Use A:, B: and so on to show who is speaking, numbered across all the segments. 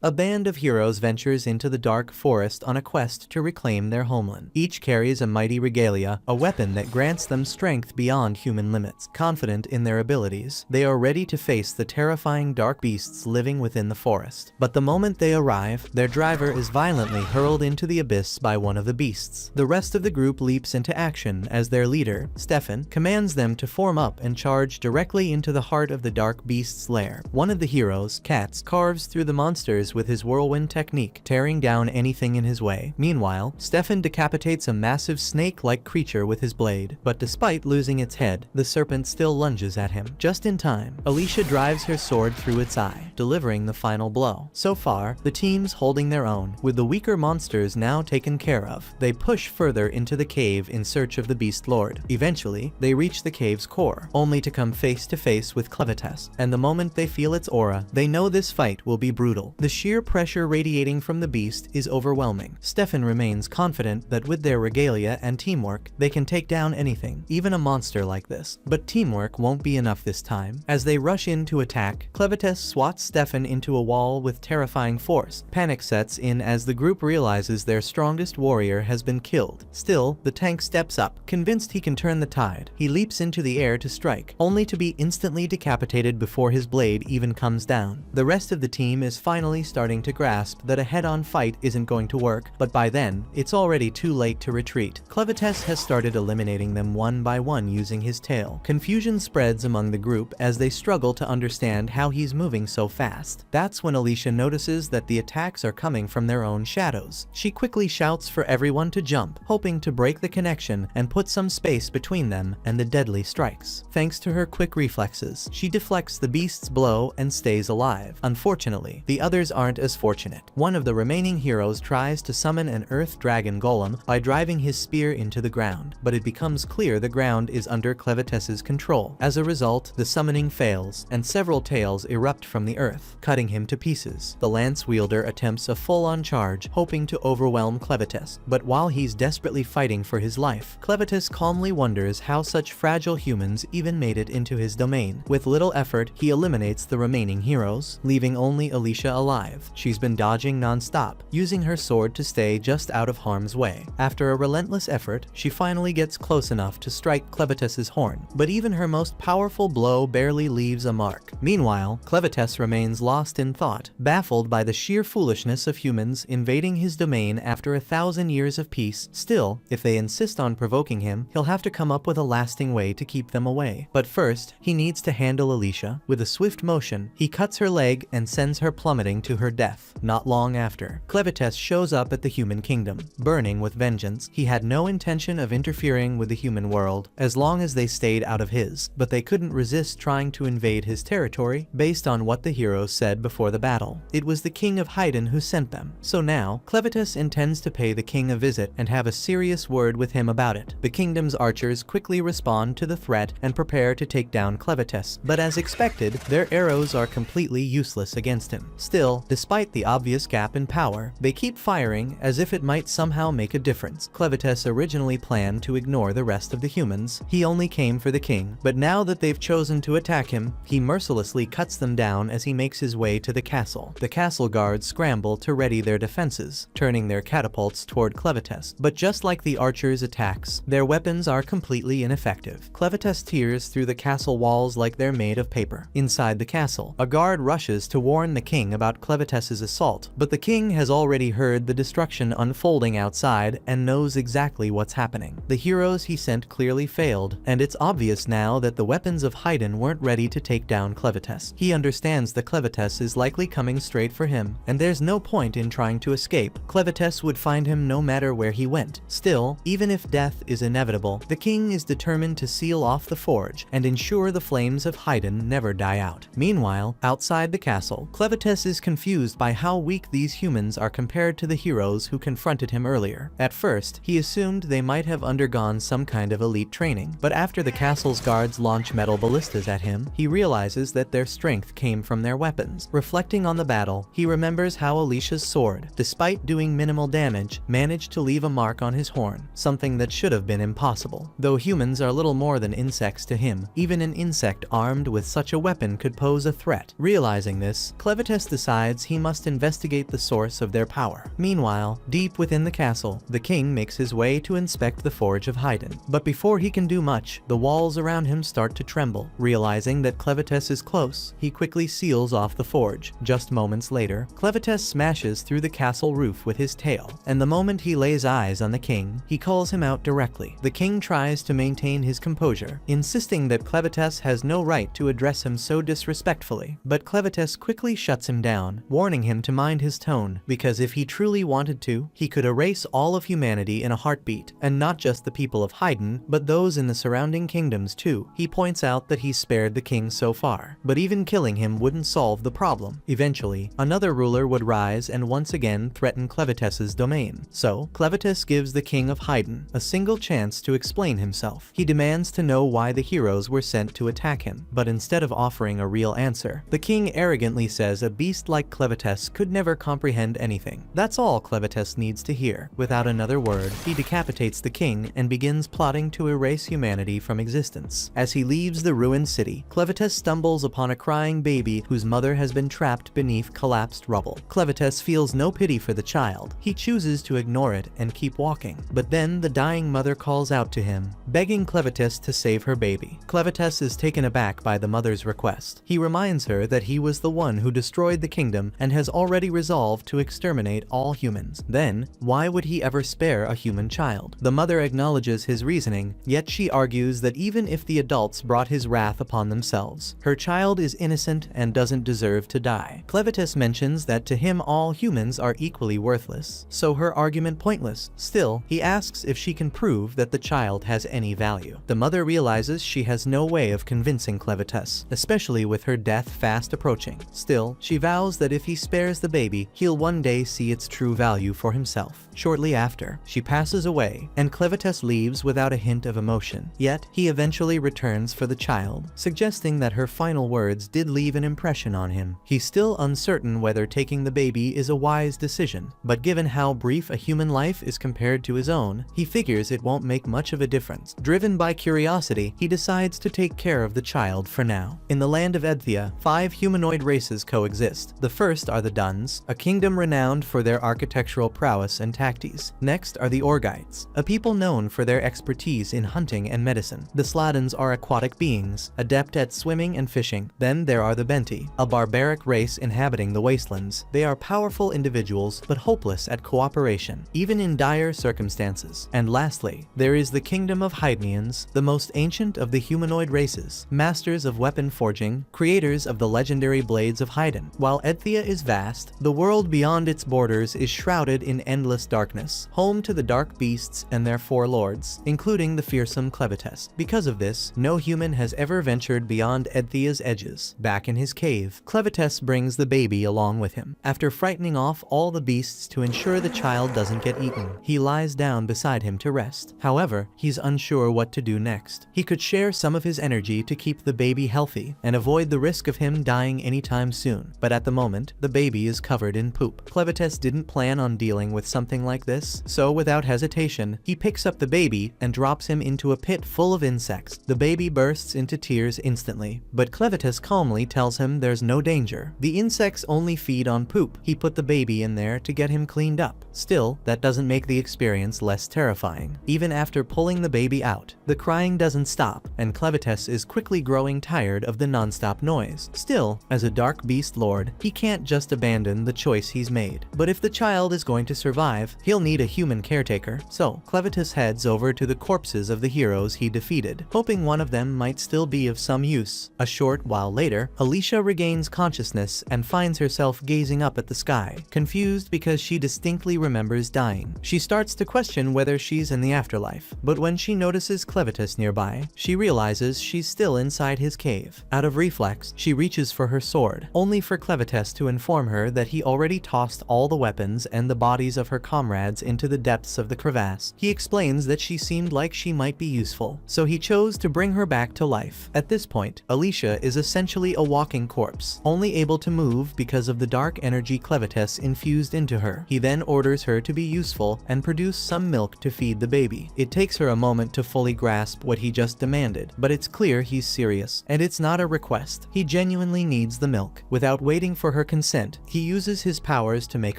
A: A band of heroes ventures into the dark forest on a quest to reclaim their homeland. Each carries a mighty regalia, a weapon that grants them strength beyond human limits. Confident in their abilities, they are ready to face the terrifying dark beasts living within the forest. But the moment they arrive, their driver is violently hurled into the abyss by one of the beasts. The rest of the group leaps into action as their leader, Stefan, commands them to form up and charge directly into the heart of the dark beast's lair. One of the heroes, Katz, carves through the monsters with his whirlwind technique, tearing down anything in his way. Meanwhile, Stefan decapitates a massive snake-like creature with his blade, but despite losing its head, the serpent still lunges at him. Just in time, Alicia drives her sword through its eye, delivering the final blow. So far, the team's holding their own, with the weaker monsters now taken care of. They push further into the cave in search of the Beast Lord. Eventually, they reach the cave's core, only to come face to face with Clevites, and the moment they feel its aura, they know this fight will be brutal. The sheer pressure radiating from the beast is overwhelming. Stefan remains confident that with their regalia and teamwork, they can take down anything, even a monster like this. But teamwork won't be enough this time. As they rush in to attack, Clevites swats Stefan into a wall with terrifying force. Panic sets in as the group realizes their strongest warrior has been killed. Still, the tank steps up. Convinced he can turn the tide, he leaps into the air to strike, only to be instantly decapitated before his blade even comes down. The rest of the team is finally starting to grasp that a head-on fight isn't going to work, but by then, it's already too late to retreat. Clevites has started eliminating them one by one using his tail. Confusion spreads among the group as they struggle to understand how he's moving so fast. That's when Alicia notices that the attacks are coming from their own shadows. She quickly shouts for everyone to jump, hoping to break the connection and put some space between them and the deadly strikes. Thanks to her quick reflexes, she deflects the beast's blow and stays alive. Unfortunately, the others aren't as fortunate. One of the remaining heroes tries to summon an earth dragon golem by driving his spear into the ground, but it becomes clear the ground is under Clevites' control. As a result, the summoning fails, and several tails erupt from the earth, cutting him to pieces. The lance wielder attempts a full-on charge, hoping to overwhelm Clevites, but while he's desperately fighting for his life, Clevites calmly wonders how such fragile humans even made it into his domain. With little effort, he eliminates the remaining heroes, leaving only Alicia alive. She's been dodging non-stop, using her sword to stay just out of harm's way. After a relentless effort, she finally gets close enough to strike Clevites' horn, but even her most powerful blow barely leaves a mark. Meanwhile, Clevites remains lost in thought, baffled by the sheer foolishness of humans invading his domain after 1,000 years of peace. Still, if they insist on provoking him, he'll have to come up with a lasting way to keep them away. But first, he needs to handle Alicia. With a swift motion, he cuts her leg and sends her plummeting to her death. Not long after, Clevites shows up at the human kingdom. Burning with vengeance, he had no intention of interfering with the human world, as long as they stayed out of his, but they couldn't resist trying to invade his territory based on what the heroes said before the battle. It was the king of Haydn who sent them, so now, Clevites intends to pay the king a visit and have a serious word with him about it. The kingdom's archers quickly respond to the threat and prepare to take down Clevites, but as expected, their arrows are completely useless against him. Still, despite the obvious gap in power, they keep firing as if it might somehow make a difference. Clevites originally planned to ignore the rest of the humans. He only came for the king, but now that they've chosen to attack him, he mercilessly cuts them down as he makes his way to the castle. The castle guards scramble to ready their defenses, turning their catapults toward Clevites, but just like the archers' attacks, their weapons are completely ineffective. Clevites tears through the castle walls like they're made of paper. Inside the castle, a guard rushes to warn the king about Clevites' assault, but the king has already heard the destruction unfolding outside and knows exactly what's happening. The heroes he sent clearly failed, and it's obvious now that the weapons of Haydn weren't ready to take down Clevites. He understands the Clevites is likely coming straight for him, and there's no point in trying to escape. Clevites would find him no matter where he went. Still, even if death is inevitable, the king is determined to seal off the forge and ensure the flames of Haydn never die out. Meanwhile, outside the castle, Clevites is confused by how weak these humans are compared to the heroes who confronted him earlier. At first, he assumed they might have undergone some kind of elite training, but after the castle's guards launch metal ballistas at him, he realizes that their strength came from their weapons. Reflecting on the battle, he remembers how Alicia's sword, despite doing minimal damage, managed to leave a mark on his horn, something that should have been impossible. Though humans are little more than insects to him, even an insect armed with such a weapon could pose a threat. Realizing this, Clevites decides decides he must investigate the source of their power. Meanwhile, deep within the castle, the king makes his way to inspect the forge of Haydn. But before he can do much, the walls around him start to tremble. Realizing that Clevites is close, he quickly seals off the forge. Just moments later, Clevites smashes through the castle roof with his tail, and the moment he lays eyes on the king, he calls him out directly. The king tries to maintain his composure, insisting that Clevites has no right to address him so disrespectfully, but Clevites quickly shuts him down, warning him to mind his tone, because if he truly wanted to, he could erase all of humanity in a heartbeat, and not just the people of Haydn, but those in the surrounding kingdoms too. He points out that he spared the king so far, but even killing him wouldn't solve the problem. Eventually, another ruler would rise and once again threaten Clevites' domain. So, Clevites gives the king of Haydn a single chance to explain himself. He demands to know why the heroes were sent to attack him, but instead of offering a real answer, the king arrogantly says a beast like Clevites could never comprehend anything. That's all Clevites needs to hear. Without another word, he decapitates the king and begins plotting to erase humanity from existence. As he leaves the ruined city, Clevites stumbles upon a crying baby whose mother has been trapped beneath collapsed rubble. Clevites feels no pity for the child. He chooses to ignore it and keep walking. But then the dying mother calls out to him, begging Clevites to save her baby. Clevites is taken aback by the mother's request. He reminds her that he was the one who destroyed the kingdom and has already resolved to exterminate all humans. Then, why would he ever spare a human child? The mother acknowledges his reasoning, yet she argues that even if the adults brought his wrath upon themselves, her child is innocent and doesn't deserve to die. Clevites mentions that to him all humans are equally worthless, so her argument pointless. Still, he asks if she can prove that the child has any value. The mother realizes she has no way of convincing Clevites, especially with her death fast approaching. Still, she vows that if he spares the baby, he'll one day see its true value for himself. Shortly after, she passes away, and Clevites leaves without a hint of emotion. Yet, he eventually returns for the child, suggesting that her final words did leave an impression on him. He's still uncertain whether taking the baby is a wise decision, but given how brief a human life is compared to his own, he figures it won't make much of a difference. Driven by curiosity, he decides to take care of the child for now. In the land of Edthia, 5 humanoid races coexist. The first are the Duns, a kingdom renowned for their architectural prowess and tactics. Next are the Orgites, a people known for their expertise in hunting and medicine. The Sladens are aquatic beings, adept at swimming and fishing. Then there are the Benti, a barbaric race inhabiting the wastelands. They are powerful individuals, but hopeless at cooperation, even in dire circumstances. And lastly, there is the kingdom of Haydnians, the most ancient of the humanoid races, masters of weapon forging, creators of the legendary blades of Haydn. While Edthia is vast, the world beyond its borders is shrouded in endless darkness, home to the dark beasts and their 4 lords, including the fearsome Clevites. Because of this, no human has ever ventured beyond Edthia's edges. Back in his cave, Clevites brings the baby along with him. After frightening off all the beasts to ensure the child doesn't get eaten, he lies down beside him to rest. However, he's unsure what to do next. He could share some of his energy to keep the baby healthy and avoid the risk of him dying anytime soon. But at the moment, the baby is covered in poop. Clevites didn't plan on dealing with something like this, so without hesitation, he picks up the baby and drops him into a pit full of insects. The baby bursts into tears instantly, but Clevites calmly tells him there's no danger. The insects only feed on poop. He put the baby in there to get him cleaned up. Still, that doesn't make the experience less terrifying. Even after pulling the baby out, the crying doesn't stop, and Clevites is quickly growing tired of the non-stop noise. Still, as a dark beast lord, he can't just abandon the choice he's made. But if the child is going to survive, he'll need a human caretaker. So, Clevites heads over to the corpses of the heroes he defeated, hoping one of them might still be of some use. A short while later, Alicia regains consciousness and finds herself gazing up at the sky, confused because she distinctly remembers dying. She starts to question whether she's in the afterlife, but when she notices Clevites nearby, she realizes she's still inside his cave. Out of reflex, she reaches for her sword, only for Clevites to inform her that he already tossed all the weapons and the bodies of her comrades into the depths of the crevasse. He explains that she seemed like she might be useful, so he chose to bring her back to life. At this point, Alicia is essentially a walking corpse, only able to move because of the dark energy Clevites infused into her. He then orders her to be useful and produce some milk to feed the baby. It takes her a moment to fully grasp what he just demanded, but it's clear he's serious, and it's not a request. He genuinely needs the milk. Without waiting for her her consent, he uses his powers to make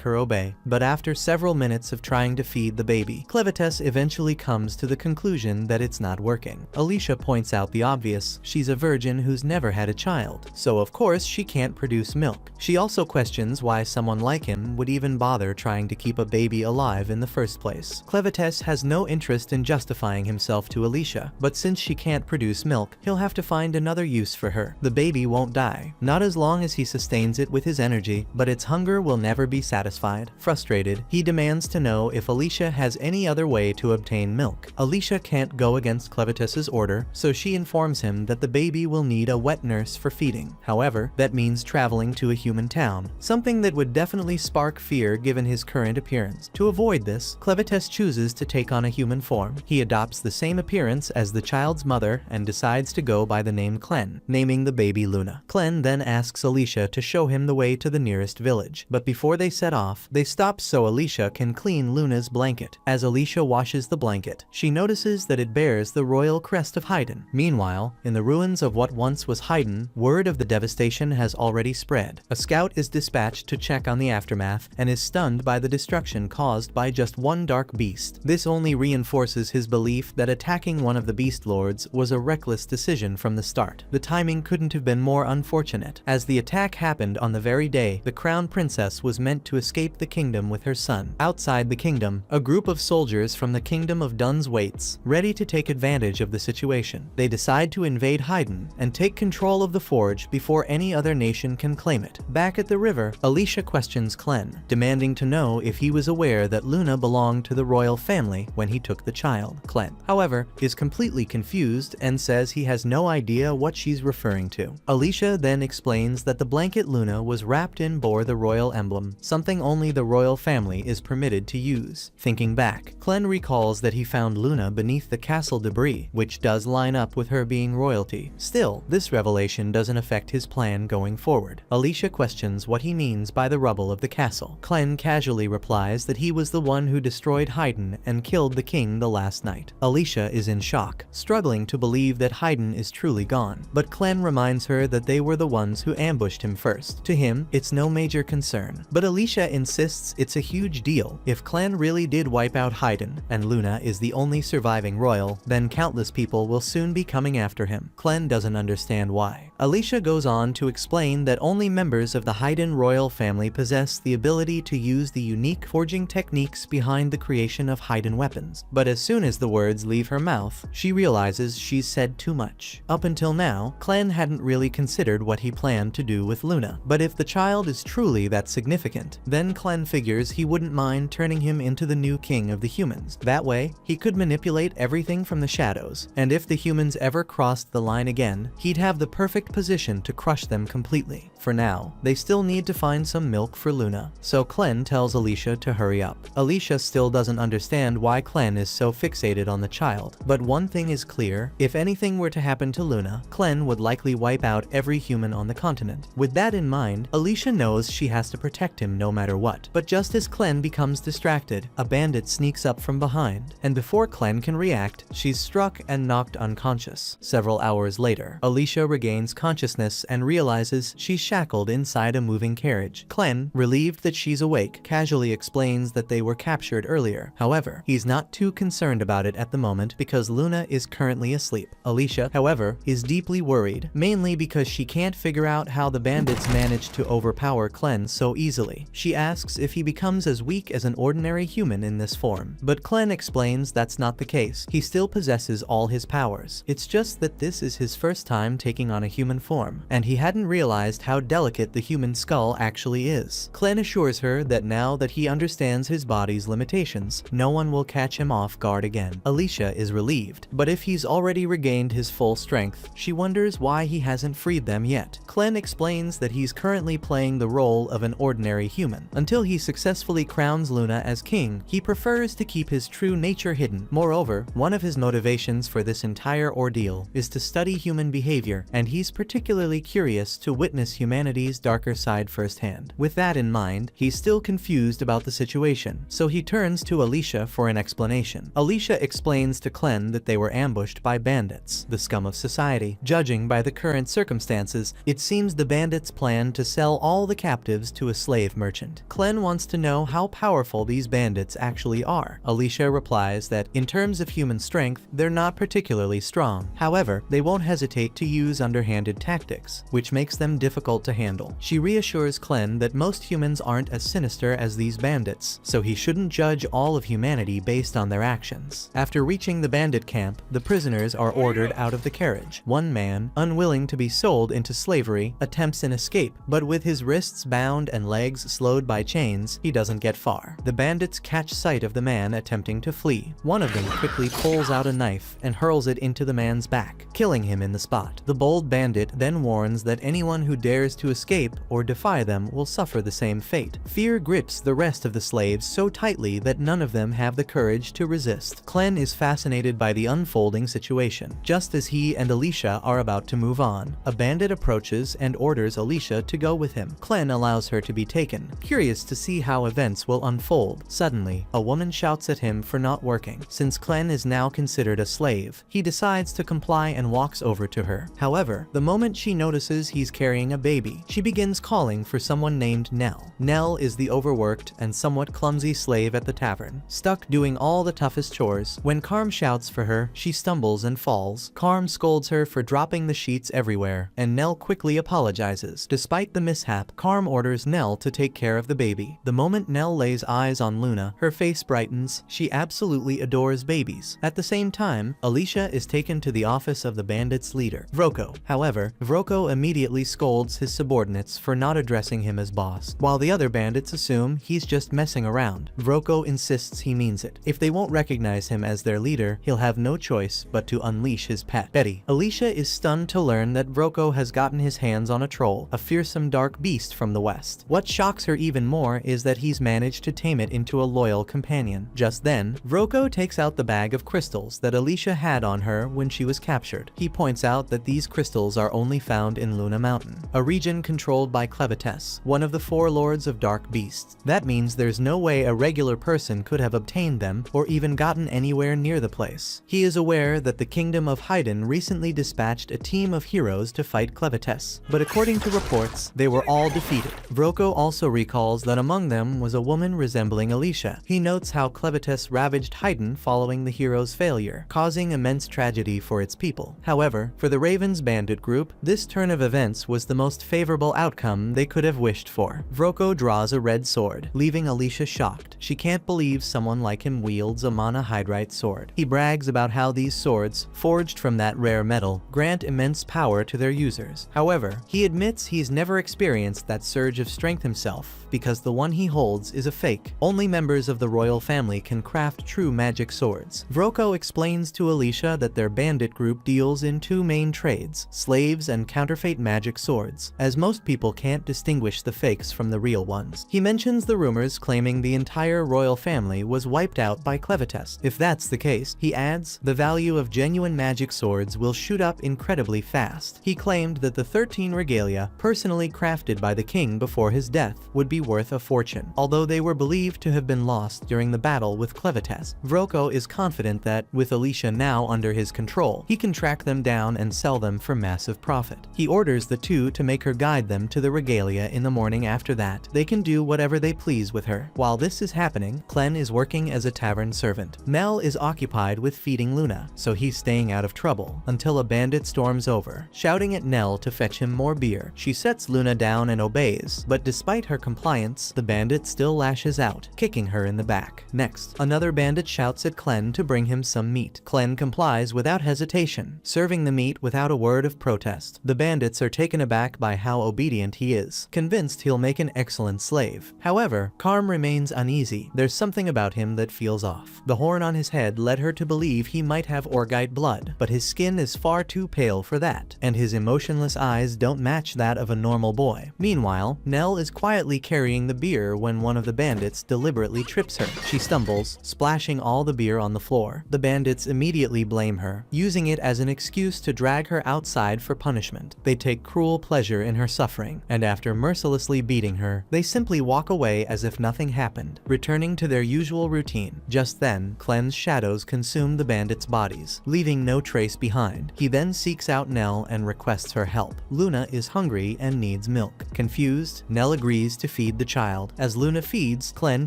A: her obey. But after several minutes of trying to feed the baby, Clevites eventually comes to the conclusion that it's not working. Alicia points out the obvious: she's a virgin who's never had a child, so of course she can't produce milk. She also questions why someone like him would even bother trying to keep a baby alive in the first place. Clevites has no interest in justifying himself to Alicia, but since she can't produce milk, he'll have to find another use for her. The baby won't die, not as long as he sustains it with his energy, but its hunger will never be satisfied. Frustrated, he demands to know if Alicia has any other way to obtain milk. Alicia can't go against Clevites' order, so she informs him that the baby will need a wet nurse for feeding. However, that means traveling to a human town, something that would definitely spark fear given his current appearance. To avoid this, Clevites chooses to take on a human form. He adopts the same appearance as the child's mother and decides to go by the name Clen, naming the baby Luna. Clen then asks Alicia to show him the way to the nearest village, but before they set off, they stop so Alicia can clean Luna's blanket. As Alicia washes the blanket, she notices that it bears the royal crest of Haydn. Meanwhile, in the ruins of what once was Haydn, word of the devastation has already spread. A scout is dispatched to check on the aftermath and is stunned by the destruction caused by just one dark beast. This only reinforces his belief that attacking one of the beast lords was a reckless decision from the start. The timing couldn't have been more unfortunate, as the attack happened on the very day the crown princess was meant to escape the kingdom with her son. Outside the kingdom, a group of soldiers from the kingdom of Duns waits, ready to take advantage of the situation. They decide to invade Haydn and take control of the forge before any other nation can claim it. Back at the river, Alicia questions Clen, demanding to know if he was aware that Luna belonged to the royal family when he took the child. Clen, however, is completely confused and says he has no idea what she's referring to. Alicia then explains that the blanket Luna was wrapped in bore the royal emblem, something only the royal family is permitted to use. Thinking back, Clen recalls that he found Luna beneath the castle debris, which does line up with her being royalty. Still, this revelation doesn't affect his plan going forward. Alicia questions what he means by the rubble of the castle. Clen casually replies that he was the one who destroyed Haydn and killed the king the last night. Alicia is in shock, struggling to believe that Haydn is truly gone, but Clen reminds her that they were the ones who ambushed him first. To him, it's no major concern, but Alicia insists it's a huge deal. If Clen really did wipe out Haydn, and Luna is the only surviving royal, then countless people will soon be coming after him. Clen doesn't understand why. Alicia goes on to explain that only members of the Haydn royal family possess the ability to use the unique forging techniques behind the creation of Haydn weapons. But as soon as the words leave her mouth, she realizes she's said too much. Up until now, Clen hadn't really considered what he planned to do with Luna. But if the child is truly that significant, then Clen figures he wouldn't mind turning him into the new king of the humans. That way, he could manipulate everything from the shadows, and if the humans ever crossed the line again, he'd have the perfect position to crush them completely. For now, they still need to find some milk for Luna, so Clen tells Alicia to hurry up. Alicia still doesn't understand why Clen is so fixated on the child, but one thing is clear: if anything were to happen to Luna, Clen would likely wipe out every human on the continent. With that in mind, Alicia knows she has to protect him no matter what. But just as Clen becomes distracted, a bandit sneaks up from behind, and before Clen can react, she's struck and knocked unconscious. Several hours later, Alicia regains consciousness and realizes she's shackled inside a moving carriage. Clen, relieved that she's awake, casually explains that they were captured earlier. However, he's not too concerned about it at the moment because Luna is currently asleep. Alicia, however, is deeply worried, mainly because she can't figure out how the bandits managed to overpower Clen so easily. She asks if he becomes as weak as an ordinary human in this form, but Clen explains that's not the case. He still possesses all his powers. It's just that this is his first time taking on a human form, and he hadn't realized how delicate the human skull actually is. Clen assures her that now that he understands his body's limitations, no one will catch him off guard again. Alicia is relieved, but if he's already regained his full strength, she wonders why he hasn't freed them yet. Clen explains that he's currently playing the role of an ordinary human. Until he successfully crowns Luna as king, he prefers to keep his true nature hidden. Moreover, one of his motivations for this entire ordeal is to study human behavior, and he's particularly curious to witness humanity's darker side firsthand. With that in mind, he's still confused about the situation, so he turns to Alicia for an explanation. Alicia explains to Clen that they were ambushed by bandits, the scum of society. Judging by the current circumstances, it seems the bandits planned to sell all the captives to a slave merchant. Clem wants to know how powerful these bandits actually are. Alicia replies that, in terms of human strength, they're not particularly strong. However, they won't hesitate to use underhanded tactics, which makes them difficult to handle. She reassures Clem that most humans aren't as sinister as these bandits, so he shouldn't judge all of humanity based on their actions. After reaching the bandit camp, the prisoners are ordered out of the carriage. One man, unwilling to be sold into slavery, attempts an escape, but with his wrists bound and legs slowed by chains, he doesn't get far. The bandits catch sight of the man attempting to flee. One of them quickly pulls out a knife and hurls it into the man's back, killing him in the spot. The bold bandit then warns that anyone who dares to escape or defy them will suffer the same fate. Fear grips the rest of the slaves so tightly that none of them have the courage to resist. Clem is fascinated by the unfolding situation. Just as he and Alicia are about to move on, a bandit approaches and orders Alicia to go with him. Clem allows her to be taken, curious to see how events will unfold. Suddenly, a woman shouts at him for not working. Since Clem is now considered a slave, he decides to comply and walks over to her. However, the moment she notices he's carrying a baby, she begins calling for someone named Nell. Nell is the overworked and somewhat clumsy slave at the tavern, stuck doing all the toughest chores. When Carm shouts for her, she stumbles and falls. Carm scolds her for dropping the sheets everywhere, and Nell quickly apologizes. Despite the mishap, Carm orders Nell to take care of the baby. The moment Nell lays eyes on Luna, her face brightens. She absolutely adores babies. At the same time, Alicia is taken to the office of the bandits' leader, Vroko. However, Vroko immediately scolds his subordinates for not addressing him as boss. While the other bandits assume he's just messing around, Vroko insists he means it. If they won't recognize him as their leader, he'll have no choice but to unleash his pet, Betty. Alicia is stunned to learn that Vroko has gotten his hands on a troll, a fearsome dark beast from the west. What shocks her even more is that he's managed to tame it into a loyal companion. Just then, Vroko takes out the bag of crystals that Alicia had on her when she was captured. He points out that these crystals are only found in Luna Mountain, a region controlled by Clevites, one of the four lords of dark beasts. That means there's no way a regular person could have obtained them or even gotten anywhere near the place. He is aware that the kingdom of Haydn recently dispatched a team of heroes to fight Clevites, but according to reports, they were all defeated. Vroko also recalls that among them was a woman resembling Alicia. He notes how Clevites ravaged Haydn following the hero's failure, causing immense tragedy for its people. However, for the Ravens bandit group, this turn of events was the most favorable outcome they could have wished for. Vroko draws a red sword, leaving Alicia shocked. She can't believe someone like him wields a monohydrite sword. He brags about how these swords, forged from that rare metal, grant immense power to their users. However, he admits he's never experienced that surge of strength himself, because the one he holds is a fake. Only members of the royal family can craft true magic swords. Vroko explains to Alicia that their bandit group deals in two main trades, slaves and counterfeit magic swords, as most people can't distinguish the fakes from the real ones. He mentions the rumors claiming the entire royal family was wiped out by Clevites. If that's the case, he adds, the value of genuine magic swords will shoot up incredibly fast. He claimed that the 13 regalia, personally crafted by the king before his death, would be worth a fortune, although they were believed to have been lost during the battle with Clevites. Vroko is confident that, with Alicia now under his control, he can track them down and sell them for massive profit. He orders the two to make her guide them to the regalia in the morning. After that, they can do whatever they please with her. While this is happening, Clem is working as a tavern servant. Mel is occupied with feeding Luna, so he's staying out of trouble, until a bandit storms over, shouting at Nell to fetch him more beer. She sets Luna down and obeys, but despite her compliance, the bandit still lashes out, kicking her in the back. Next, another bandit shouts at Clem to bring him some meat. Clem complies without hesitation, serving the meat without a word of protest. The bandits are taken aback by how obedient he is, convinced he'll make an excellent slave. However, Carm remains uneasy. There's something about him that feels off. The horn on his head led her to believe he might have Orgite blood, but his skin is far too pale for that, and his emotionless eyes don't match that of a normal boy. Meanwhile, Nell is quietly carrying carrying the beer when one of the bandits deliberately trips her. She stumbles, splashing all the beer on the floor. The bandits immediately blame her, using it as an excuse to drag her outside for punishment. They take cruel pleasure in her suffering, and after mercilessly beating her, they simply walk away as if nothing happened, returning to their usual routine. Just then, Clen's shadows consume the bandits' bodies, leaving no trace behind. He then seeks out Nell and requests her help. Luna is hungry and needs milk. Confused, Nell agrees to feed the child. As Luna feeds, Clen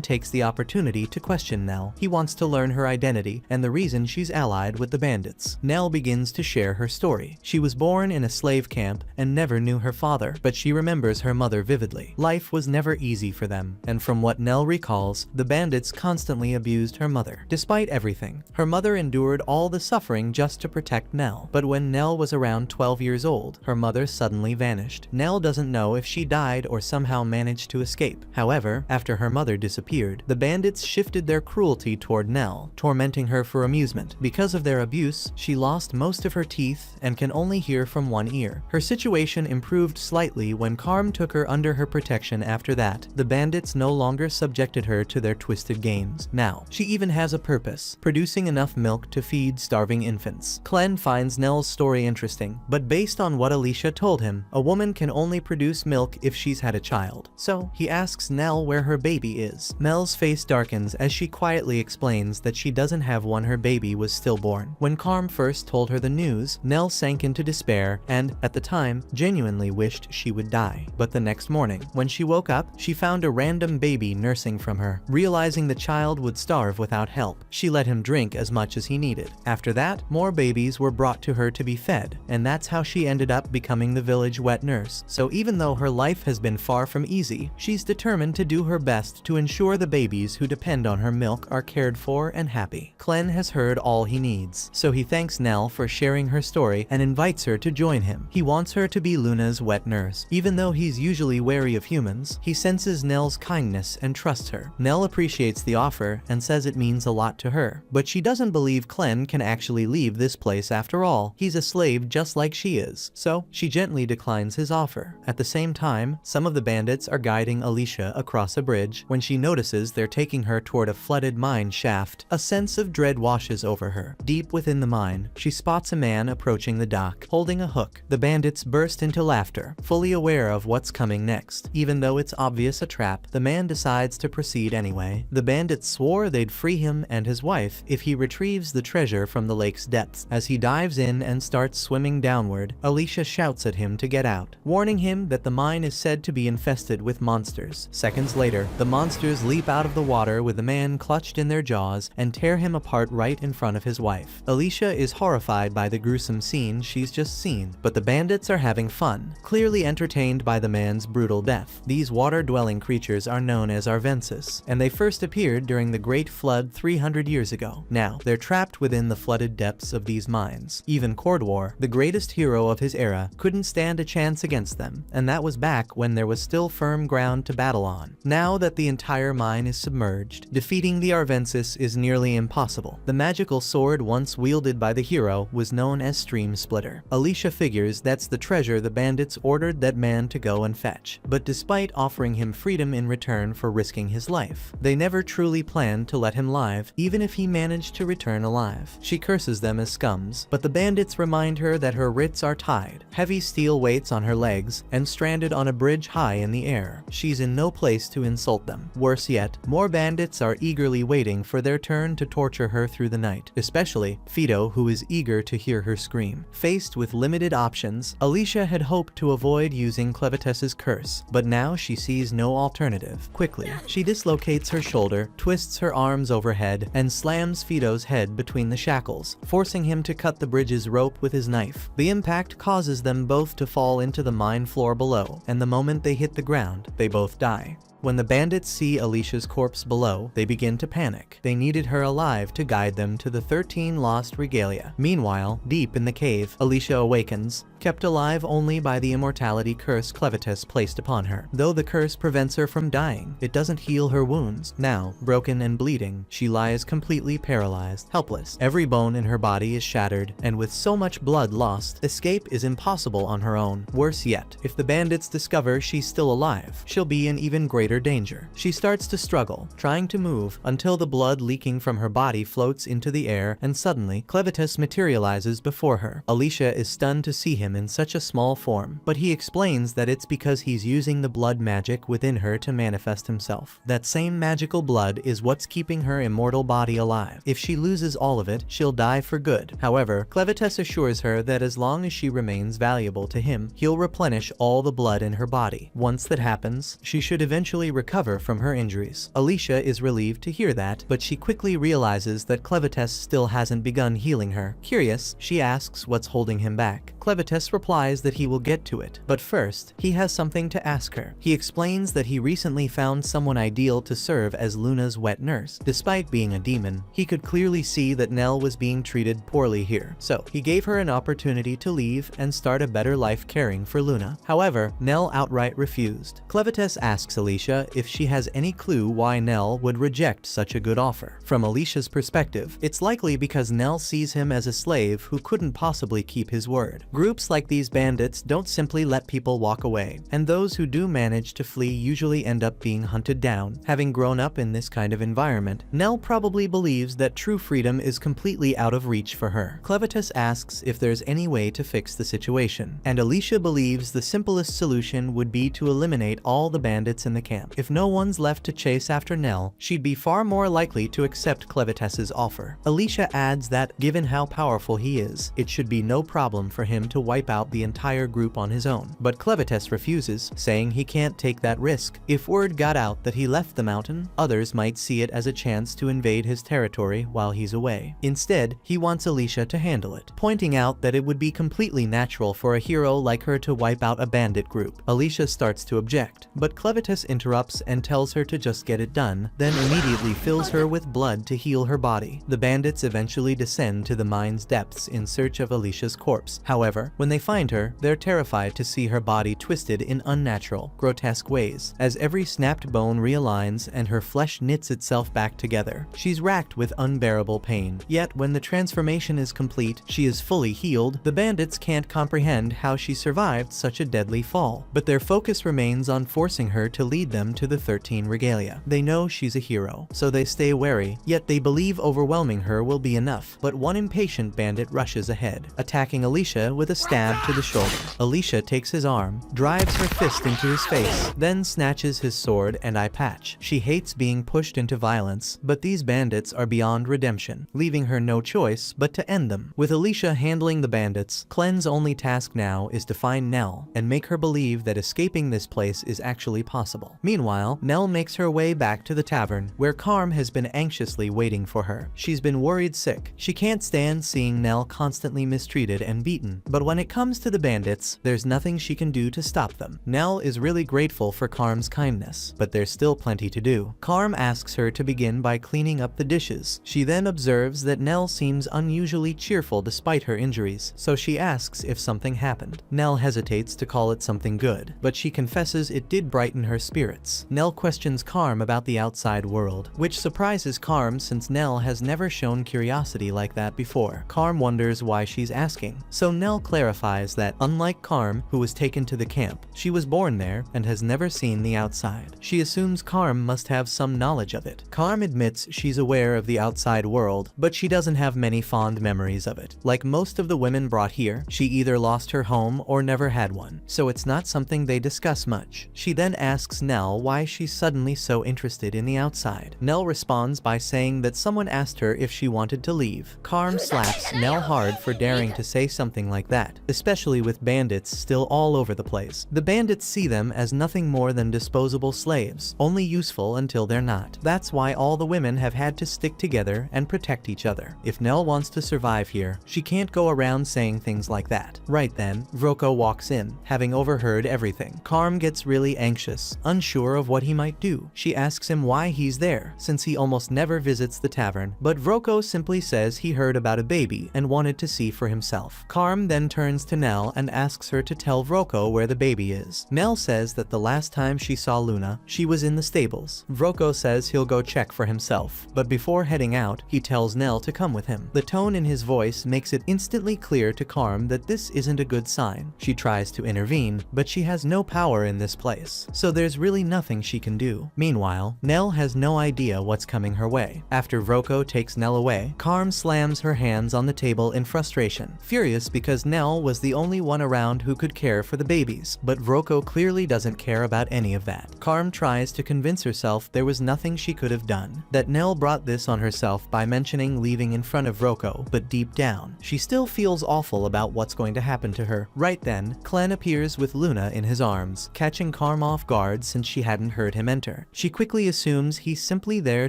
A: takes the opportunity to question Nell. He wants to learn her identity and the reason she's allied with the bandits. Nell begins to share her story. She was born in a slave camp and never knew her father, but she remembers her mother vividly. Life was never easy for them, and from what Nell recalls, the bandits constantly abused her mother. Despite everything, her mother endured all the suffering just to protect Nell. But when Nell was around 12 years old, her mother suddenly vanished. Nell doesn't know if she died or somehow managed to escape. However, after her mother disappeared, the bandits shifted their cruelty toward Nell, tormenting her for amusement. Because of their abuse, she lost most of her teeth and can only hear from one ear. Her situation improved slightly when Carm took her under her protection. After that, the bandits no longer subjected her to their twisted games. Now, she even has a purpose, producing enough milk to feed starving infants. Clen finds Nell's story interesting, but based on what Alicia told him, a woman can only produce milk if she's had a child. So, he asks Nell where her baby is. Nell's face darkens as she quietly explains that she doesn't have one, her baby was stillborn. When Carm first told her the news, Nell sank into despair and, at the time, genuinely wished she would die. But the next morning, when she woke up, she found a random baby nursing from her. Realizing the child would starve without help, she let him drink as much as he needed. After that, more babies were brought to her to be fed, and that's how she ended up becoming the village wet nurse. So even though her life has been far from easy, she's determined to do her best to ensure the babies who depend on her milk are cared for and happy. Clen has heard all he needs, so he thanks Nell for sharing her story and invites her to join him. He wants her to be Luna's wet nurse. Even though he's usually wary of humans, he senses Nell's kindness and trusts her. Nell appreciates the offer and says it means a lot to her, but she doesn't believe Clen can actually leave this place after all. He's a slave just like she is, so she gently declines his offer. At the same time, some of the bandits are guiding Alicia across a bridge. When she notices they're taking her toward a flooded mine shaft, a sense of dread washes over her. Deep within the mine, she spots a man approaching the dock, holding a hook. The bandits burst into laughter, fully aware of what's coming next. Even though it's obvious a trap, the man decides to proceed anyway. The bandits swore they'd free him and his wife if he retrieves the treasure from the lake's depths. As he dives in and starts swimming downward, Alicia shouts at him to get out, warning him that the mine is said to be infested with monsters. Seconds later, the monsters leap out of the water with the man clutched in their jaws and tear him apart right in front of his wife. Alicia is horrified by the gruesome scene she's just seen, but the bandits are having fun, clearly entertained by the man's brutal death. These water-dwelling creatures are known as Arvensis, and they first appeared during the Great Flood 300 years ago. Now, they're trapped within the flooded depths of these mines. Even Cordwar, the greatest hero of his era, couldn't stand a chance against them, and that was back when there was still firm ground to battle on. Now that the entire mine is submerged, defeating the Arvensis is nearly impossible. The magical sword once wielded by the hero was known as Stream Splitter. Alicia figures that's the treasure the bandits ordered that man to go and fetch, but despite offering him freedom in return for risking his life, they never truly planned to let him live, even if he managed to return alive. She curses them as scums, but the bandits remind her that her wrists are tied, heavy steel weights on her legs, and stranded on a bridge high in the air. She's in no place to insult them. Worse yet, more bandits are eagerly waiting for their turn to torture her through the night, especially Fido, who is eager to hear her scream. Faced with limited options, Alicia had hoped to avoid using Clevetess's curse, but now she sees no alternative. Quickly, she dislocates her shoulder, twists her arms overhead, and slams Fido's head between the shackles, forcing him to cut the bridge's rope with his knife. The impact causes them both to fall into the mine floor below, and the moment they hit the ground, they both die. When the bandits see Alicia's corpse below, they begin to panic. They needed her alive to guide them to the 13 lost regalia. Meanwhile, deep in the cave, Alicia awakens, kept alive only by the immortality curse Clevetess placed upon her. Though the curse prevents her from dying, it doesn't heal her wounds. Now, broken and bleeding, she lies completely paralyzed, helpless. Every bone in her body is shattered, and with so much blood lost, escape is impossible on her own. Worse yet, if the bandits discover she's still alive, she'll be in even greater greater danger. She starts to struggle, trying to move, until the blood leaking from her body floats into the air, and suddenly, Clevitus materializes before her. Alicia is stunned to see him in such a small form, but he explains that it's because he's using the blood magic within her to manifest himself. That same magical blood is what's keeping her immortal body alive. If she loses all of it, she'll die for good. However, Clevitus assures her that as long as she remains valuable to him, he'll replenish all the blood in her body. Once that happens, she should eventually recover from her injuries. Alicia is relieved to hear that, but she quickly realizes that Clevitus still hasn't begun healing her. Curious, she asks what's holding him back. Clevitus replies that he will get to it, but first, he has something to ask her. He explains that he recently found someone ideal to serve as Luna's wet nurse. Despite being a demon, he could clearly see that Nell was being treated poorly here, so he gave her an opportunity to leave and start a better life caring for Luna. However, Nell outright refused. Clevitus asks Alicia if she has any clue why Nell would reject such a good offer. From Alicia's perspective, it's likely because Nell sees him as a slave who couldn't possibly keep his word. Groups like these bandits don't simply let people walk away, and those who do manage to flee usually end up being hunted down. Having grown up in this kind of environment, Nell probably believes that true freedom is completely out of reach for her. Clevitus asks if there's any way to fix the situation, and Alicia believes the simplest solution would be to eliminate all the bandits in the camp. If no one's left to chase after Nell, she'd be far more likely to accept Clevitus's offer. Alicia adds that, given how powerful he is, it should be no problem for him to wipe out the entire group on his own. But Clevitus refuses, saying he can't take that risk. If word got out that he left the mountain, others might see it as a chance to invade his territory while he's away. Instead, he wants Alicia to handle it, pointing out that it would be completely natural for a hero like her to wipe out a bandit group. Alicia starts to object, but Clevitus interrupts and tells her to just get it done, then immediately fills her with blood to heal her body. The bandits eventually descend to the mine's depths in search of Alicia's corpse. However, when they find her, they're terrified to see her body twisted in unnatural, grotesque ways. As every snapped bone realigns and her flesh knits itself back together, she's racked with unbearable pain. Yet, when the transformation is complete, she is fully healed. The bandits can't comprehend how she survived such a deadly fall, but their focus remains on forcing her to lead them to the 13 regalia. They know she's a hero, so they stay wary, yet they believe overwhelming her will be enough. But one impatient bandit rushes ahead, attacking Alicia with a stab to the shoulder. Alicia takes his arm, drives her fist into his face, then snatches his sword and eye patch. She hates being pushed into violence, but these bandits are beyond redemption, leaving her no choice but to end them. With Alicia handling the bandits, Clen's only task now is to find Nell and make her believe that escaping this place is actually possible. Meanwhile, Nell makes her way back to the tavern, where Carm has been anxiously waiting for her. She's been worried sick. She can't stand seeing Nell constantly mistreated and beaten, but when it comes to the bandits, there's nothing she can do to stop them. Nell is really grateful for Carm's kindness, but there's still plenty to do. Carm asks her to begin by cleaning up the dishes. She then observes that Nell seems unusually cheerful despite her injuries, so she asks if something happened. Nell hesitates to call it something good, but she confesses it did brighten her spirits. Nell questions Carm about the outside world, which surprises Carm since Nell has never shown curiosity like that before. Carm wonders why she's asking, so Nell clarifies that, unlike Carm, who was taken to the camp, she was born there and has never seen the outside. She assumes Carm must have some knowledge of it. Carm admits she's aware of the outside world, but she doesn't have many fond memories of it. Like most of the women brought here, she either lost her home or never had one, so it's not something they discuss much. She then asks Nell why she's suddenly so interested in the outside. Nell responds by saying that someone asked her if she wanted to leave. Carm slaps Nell hard for daring to say something like that, especially with bandits still all over the place. The bandits see them as nothing more than disposable slaves, only useful until they're not. That's why all the women have had to stick together and protect each other. If Nell wants to survive here, she can't go around saying things like that. Right then, Vroko walks in, having overheard everything. Carm gets really anxious, unsure of what he might do. She asks him why he's there, since he almost never visits the tavern, but Vroko simply says he heard about a baby and wanted to see for himself. Carm then turns to Nell and asks her to tell Vroko where the baby is. Nell says that the last time she saw Luna, she was in the stables. Vroko says he'll go check for himself, but before heading out, he tells Nell to come with him. The tone in his voice makes it instantly clear to Carm that this isn't a good sign. She tries to intervene, but she has no power in this place, so there's really really nothing she can do. Meanwhile, Nell has no idea what's coming her way. After Vroko takes Nell away, Carm slams her hands on the table in frustration, furious because Nell was the only one around who could care for the babies, but Vroko clearly doesn't care about any of that. Carm tries to convince herself there was nothing she could have done, that Nell brought this on herself by mentioning leaving in front of Vroko, but deep down, she still feels awful about what's going to happen to her. Right then, Clen appears with Luna in his arms, catching Carm off guard since she hadn't heard him enter. She quickly assumes he's simply there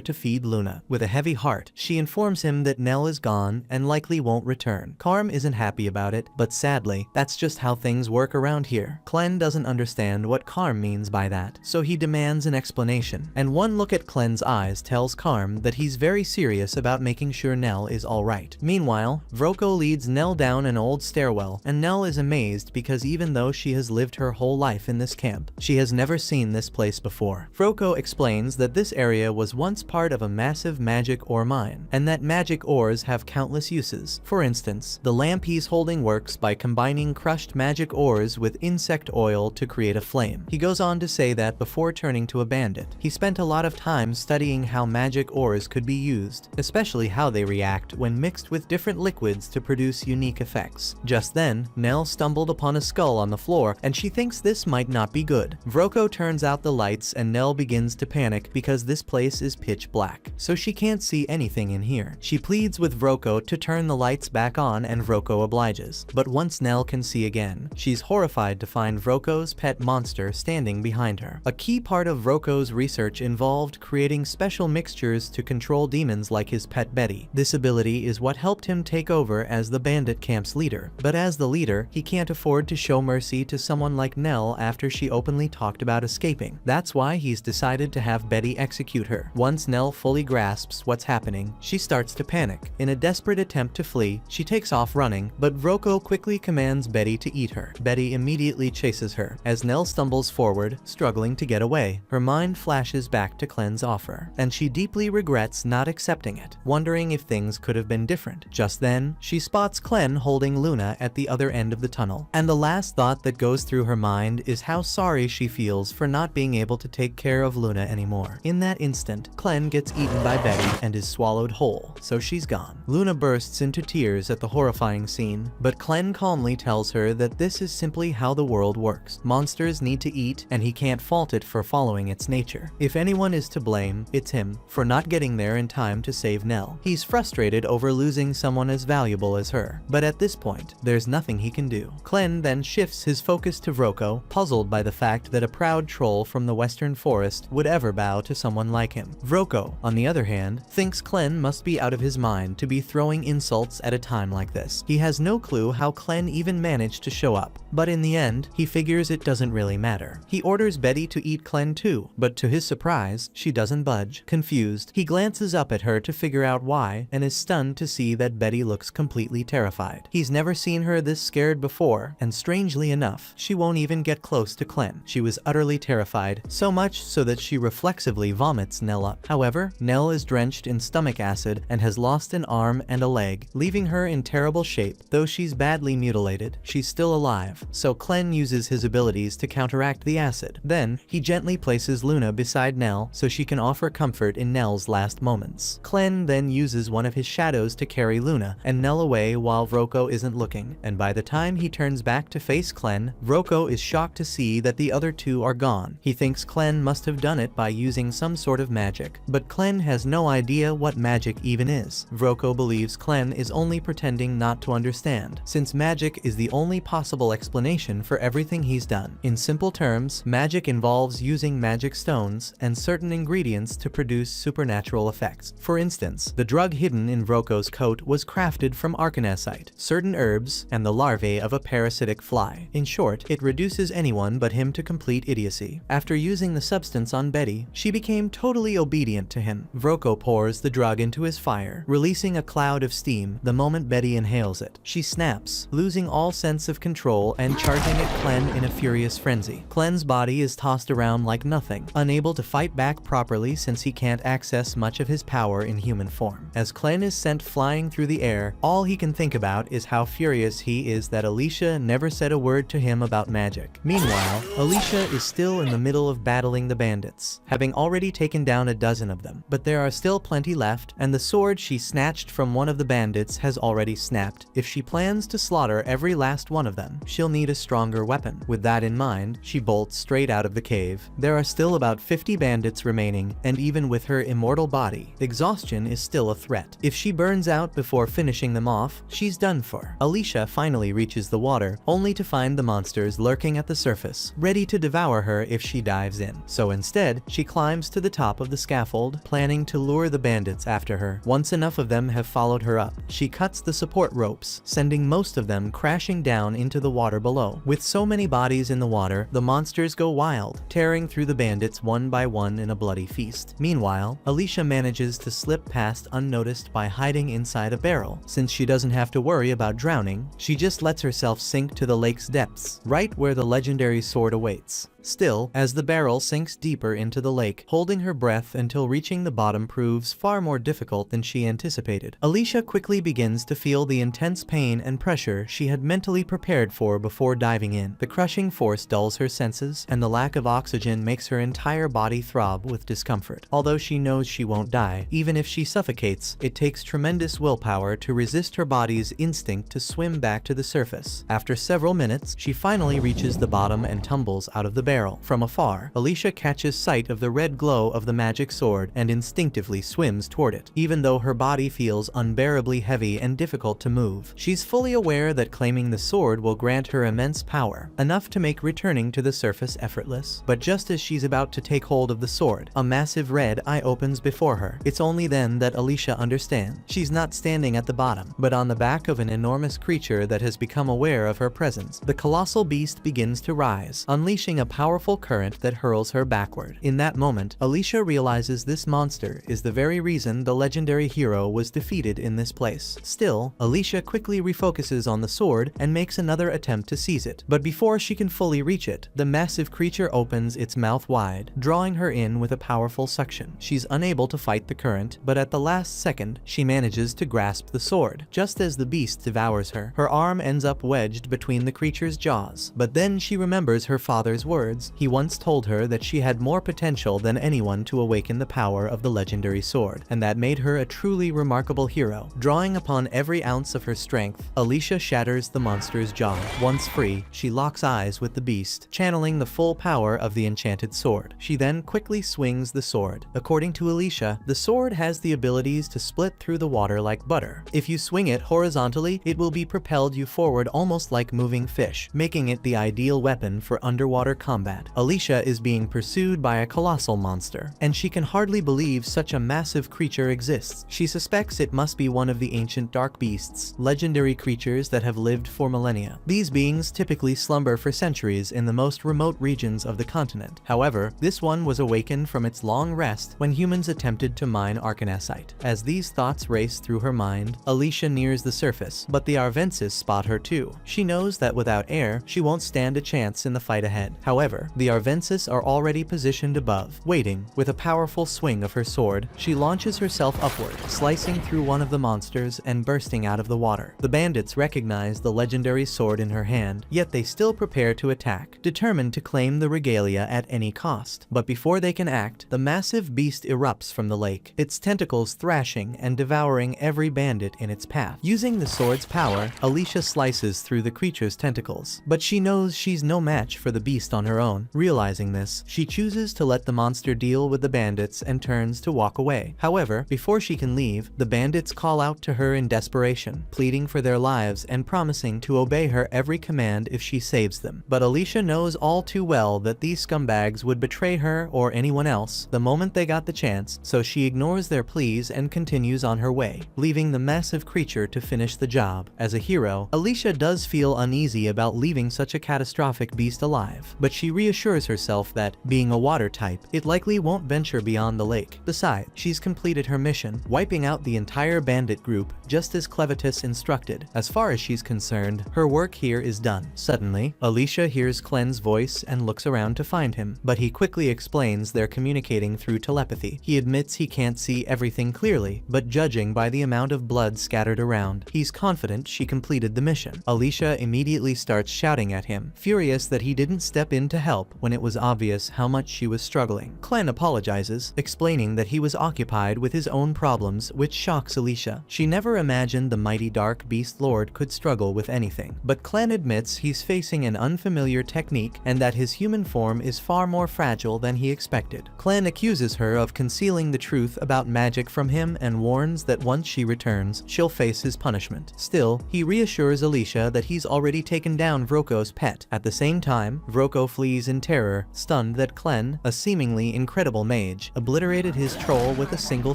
A: to feed Luna. With a heavy heart, she informs him that Nell is gone and likely won't return. Carm isn't happy about it, but sadly, that's just how things work around here. Clen doesn't understand what Carm means by that, so he demands an explanation, and one look at Clen's eyes tells Carm that he's very serious about making sure Nell is alright. Meanwhile, Vroko leads Nell down an old stairwell, and Nell is amazed because even though she has lived her whole life in this camp, she has never seen this place before. Vroko explains that this area was once part of a massive magic ore mine, and that magic ores have countless uses. For instance, the lamp he's holding works by combining crushed magic ores with insect oil to create a flame. He goes on to say that before turning to a bandit, he spent a lot of time studying how magic ores could be used, especially how they react when mixed with different liquids to produce unique effects. Just then, Nell stumbled upon a skull on the floor, and she thinks this might not be good. Vroko turns out the lights and Nell begins to panic because this place is pitch black, so she can't see anything in here. She pleads with Vroko to turn the lights back on and Vroko obliges. But once Nell can see again, she's horrified to find Vroko's pet monster standing behind her. A key part of Vroko's research involved creating special mixtures to control demons like his pet Betty. This ability is what helped him take over as the bandit camp's leader. But as the leader, he can't afford to show mercy to someone like Nell after she openly talked about escaping. That's why he's decided to have Betty execute her. Once Nell fully grasps what's happening, she starts to panic. In a desperate attempt to flee, she takes off running, but Vroko quickly commands Betty to eat her. Betty immediately chases her. As Nell stumbles forward, struggling to get away, her mind flashes back to Clen's offer, and she deeply regrets not accepting it, wondering if things could have been different. Just then, she spots Clen holding Luna at the other end of the tunnel, and the last thought that goes through her mind is how sorry she feels for not being able to take care of Luna anymore. In that instant, Clen gets eaten by Betty and is swallowed whole, so she's gone. Luna bursts into tears at the horrifying scene, but Clen calmly tells her that this is simply how the world works. Monsters need to eat, and he can't fault it for following its nature. If anyone is to blame, it's him, for not getting there in time to save Nell. He's frustrated over losing someone as valuable as her, but at this point, there's nothing he can do. Clen then shifts his focus to Vroko, puzzled by the fact that a proud troll from the western forest would ever bow to someone like him. Vroko, on the other hand, thinks Clen must be out of his mind to be throwing insults at a time like this. He has no clue how Clen even managed to show up, but in the end, he figures it doesn't really matter. He orders Betty to eat Clen too, but to his surprise, she doesn't budge. Confused, he glances up at her to figure out why, and is stunned to see that Betty looks completely terrified. He's never seen her this scared before, and strangely enough, she won't even get close to Clen. She was utterly terrified, so much so that she reflexively vomits Nell up. However, Nell is drenched in stomach acid and has lost an arm and a leg, leaving her in terrible shape. Though she's badly mutilated, she's still alive, so Clen uses his abilities to counteract the acid. Then, he gently places Luna beside Nell so she can offer comfort in Nell's last moments. Clen then uses one of his shadows to carry Luna and Nell away while Vroko isn't looking, and by the time he turns back to face Clen, Vroko is shocked to see that the other two are gone. He thinks Clen must have done it by using some sort of magic, but Clen has no idea what magic even is. Vroko believes Clen is only pretending not to understand, since magic is the only possible explanation for everything he's done. In simple terms, magic involves using magic stones and certain ingredients to produce supernatural effects. For instance, the drug hidden in Vroko's coat was crafted from arcanesite, certain herbs, and the larvae of a parasitic fly. In short, it reduces anyone but him to complete idiocy. After using the substance on Betty, she became totally obedient to him. Vroko pours the drug into his fire, releasing a cloud of steam the moment Betty inhales it. She snaps, losing all sense of control and charging at Clen in a furious frenzy. Clen's body is tossed around like nothing, unable to fight back properly since he can't access much of his power in human form. As Clen is sent flying through the air, all he can think about is how furious he is that Alicia never said a word to him about magic. Meanwhile, Alicia is still in the middle of battling the bandits, having already taken down a dozen of them. But there are still plenty left, and the sword she snatched from one of the bandits has already snapped. If she plans to slaughter every last one of them, she'll need a stronger weapon. With that in mind, she bolts straight out of the cave. There are still about 50 bandits remaining, and even with her immortal body, exhaustion is still a threat. If she burns out before finishing them off, she's done for. Alicia finally reaches the water, only to find the monsters lurking at the surface, ready to devour her if she dives in. So instead, she climbs to the top of the scaffold, planning to lure the bandits after her. Once enough of them have followed her up, she cuts the support ropes, sending most of them crashing down into the water below. With so many bodies in the water, the monsters go wild, tearing through the bandits one by one in a bloody feast. Meanwhile, Alicia manages to slip past unnoticed by hiding inside a barrel. Since she doesn't have to worry about drowning, she just lets herself sink to the lake's depths, right where the legendary sword awaits. Still, as the barrel sinks deeper into the lake, holding her breath until reaching the bottom proves far more difficult than she anticipated. Alicia quickly begins to feel the intense pain and pressure she had mentally prepared for before diving in. The crushing force dulls her senses, and the lack of oxygen makes her entire body throb with discomfort. Although she knows she won't die, even if she suffocates, it takes tremendous willpower to resist her body's instinct to swim back to the surface. After several minutes, she finally reaches the bottom and tumbles out of the barrel. From afar, Alicia catches sight of the red glow of the magic sword and instinctively swims toward it. Even though her body feels unbearably heavy and difficult to move, she's fully aware that claiming the sword will grant her immense power, enough to make returning to the surface effortless. But just as she's about to take hold of the sword, a massive red eye opens before her. It's only then that Alicia understands. She's not standing at the bottom, but on the back of an enormous creature that has become aware of her presence. The colossal beast begins to rise, unleashing a powerful current that hurls her backward. In that moment, Alicia realizes this monster is the very reason the legendary hero was defeated in this place. Still, Alicia quickly refocuses on the sword and makes another attempt to seize it. But before she can fully reach it, the massive creature opens its mouth wide, drawing her in with a powerful suction. She's unable to fight the current, but at the last second, she manages to grasp the sword. Just as the beast devours her, her arm ends up wedged between the creature's jaws. But then she remembers her father's words. He once told her that she had more potential than anyone to awaken the power of the legendary sword, and that made her a truly remarkable hero. Drawing upon every ounce of her strength, Alicia shatters the monster's jaw. Once free, she locks eyes with the beast, channeling the full power of the enchanted sword. She then quickly swings the sword. According to Alicia, the sword has the abilities to split through the water like butter. If you swing it horizontally, it will be propelled you forward almost like moving fish, making it the ideal weapon for underwater combat. Alicia is being pursued by a colossal monster, and she can hardly believe such a massive creature exists. She suspects it must be one of the ancient dark beasts, legendary creatures that have lived for millennia. These beings typically slumber for centuries in the most remote regions of the continent. However, this one was awakened from its long rest when humans attempted to mine arcanasite. As these thoughts race through her mind, Alicia nears the surface, but the Arvensis spot her too. She knows that without air, she won't stand a chance in the fight ahead. However, the Arvensis are already positioned above, waiting. With a powerful swing of her sword, she launches herself upward, slicing through one of the monsters and bursting out of the water. The bandits recognize the legendary sword in her hand, yet they still prepare to attack, determined to claim the regalia at any cost. But before they can act, the massive beast erupts from the lake, its tentacles thrashing and devouring every bandit in its path. Using the sword's power, Alicia slices through the creature's tentacles, but she knows she's no match for the beast on her own. Realizing this, she chooses to let the monster deal with the bandits and turns to walk away. However, before she can leave, the bandits call out to her in desperation, pleading for their lives and promising to obey her every command if she saves them. But Alicia knows all too well that these scumbags would betray her or anyone else the moment they got the chance, so she ignores their pleas and continues on her way, leaving the massive creature to finish the job. As a hero, Alicia does feel uneasy about leaving such a catastrophic beast alive, but she reassures herself that, being a water type, it likely won't venture beyond the lake. Besides, she's completed her mission, wiping out the entire bandit group, just as Clevitus instructed. As far as she's concerned, her work here is done. Suddenly, Alicia hears Clen's voice and looks around to find him, but he quickly explains they're communicating through telepathy. He admits he can't see everything clearly, but judging by the amount of blood scattered around, he's confident she completed the mission. Alicia immediately starts shouting at him, furious that he didn't step in to help when it was obvious how much she was struggling. Clen apologizes, explaining that he was occupied with his own problems, which shocks Alicia. She never imagined the mighty Dark Beast Lord could struggle with anything. But Clen admits he's facing an unfamiliar technique and that his human form is far more fragile than he expected. Clen accuses her of concealing the truth about magic from him and warns that once she returns, she'll face his punishment. Still, he reassures Alicia that he's already taken down Vroko's pet. At the same time, Vroko flees in terror, stunned that Clen, a seemingly incredible mage, obliterated his troll with a single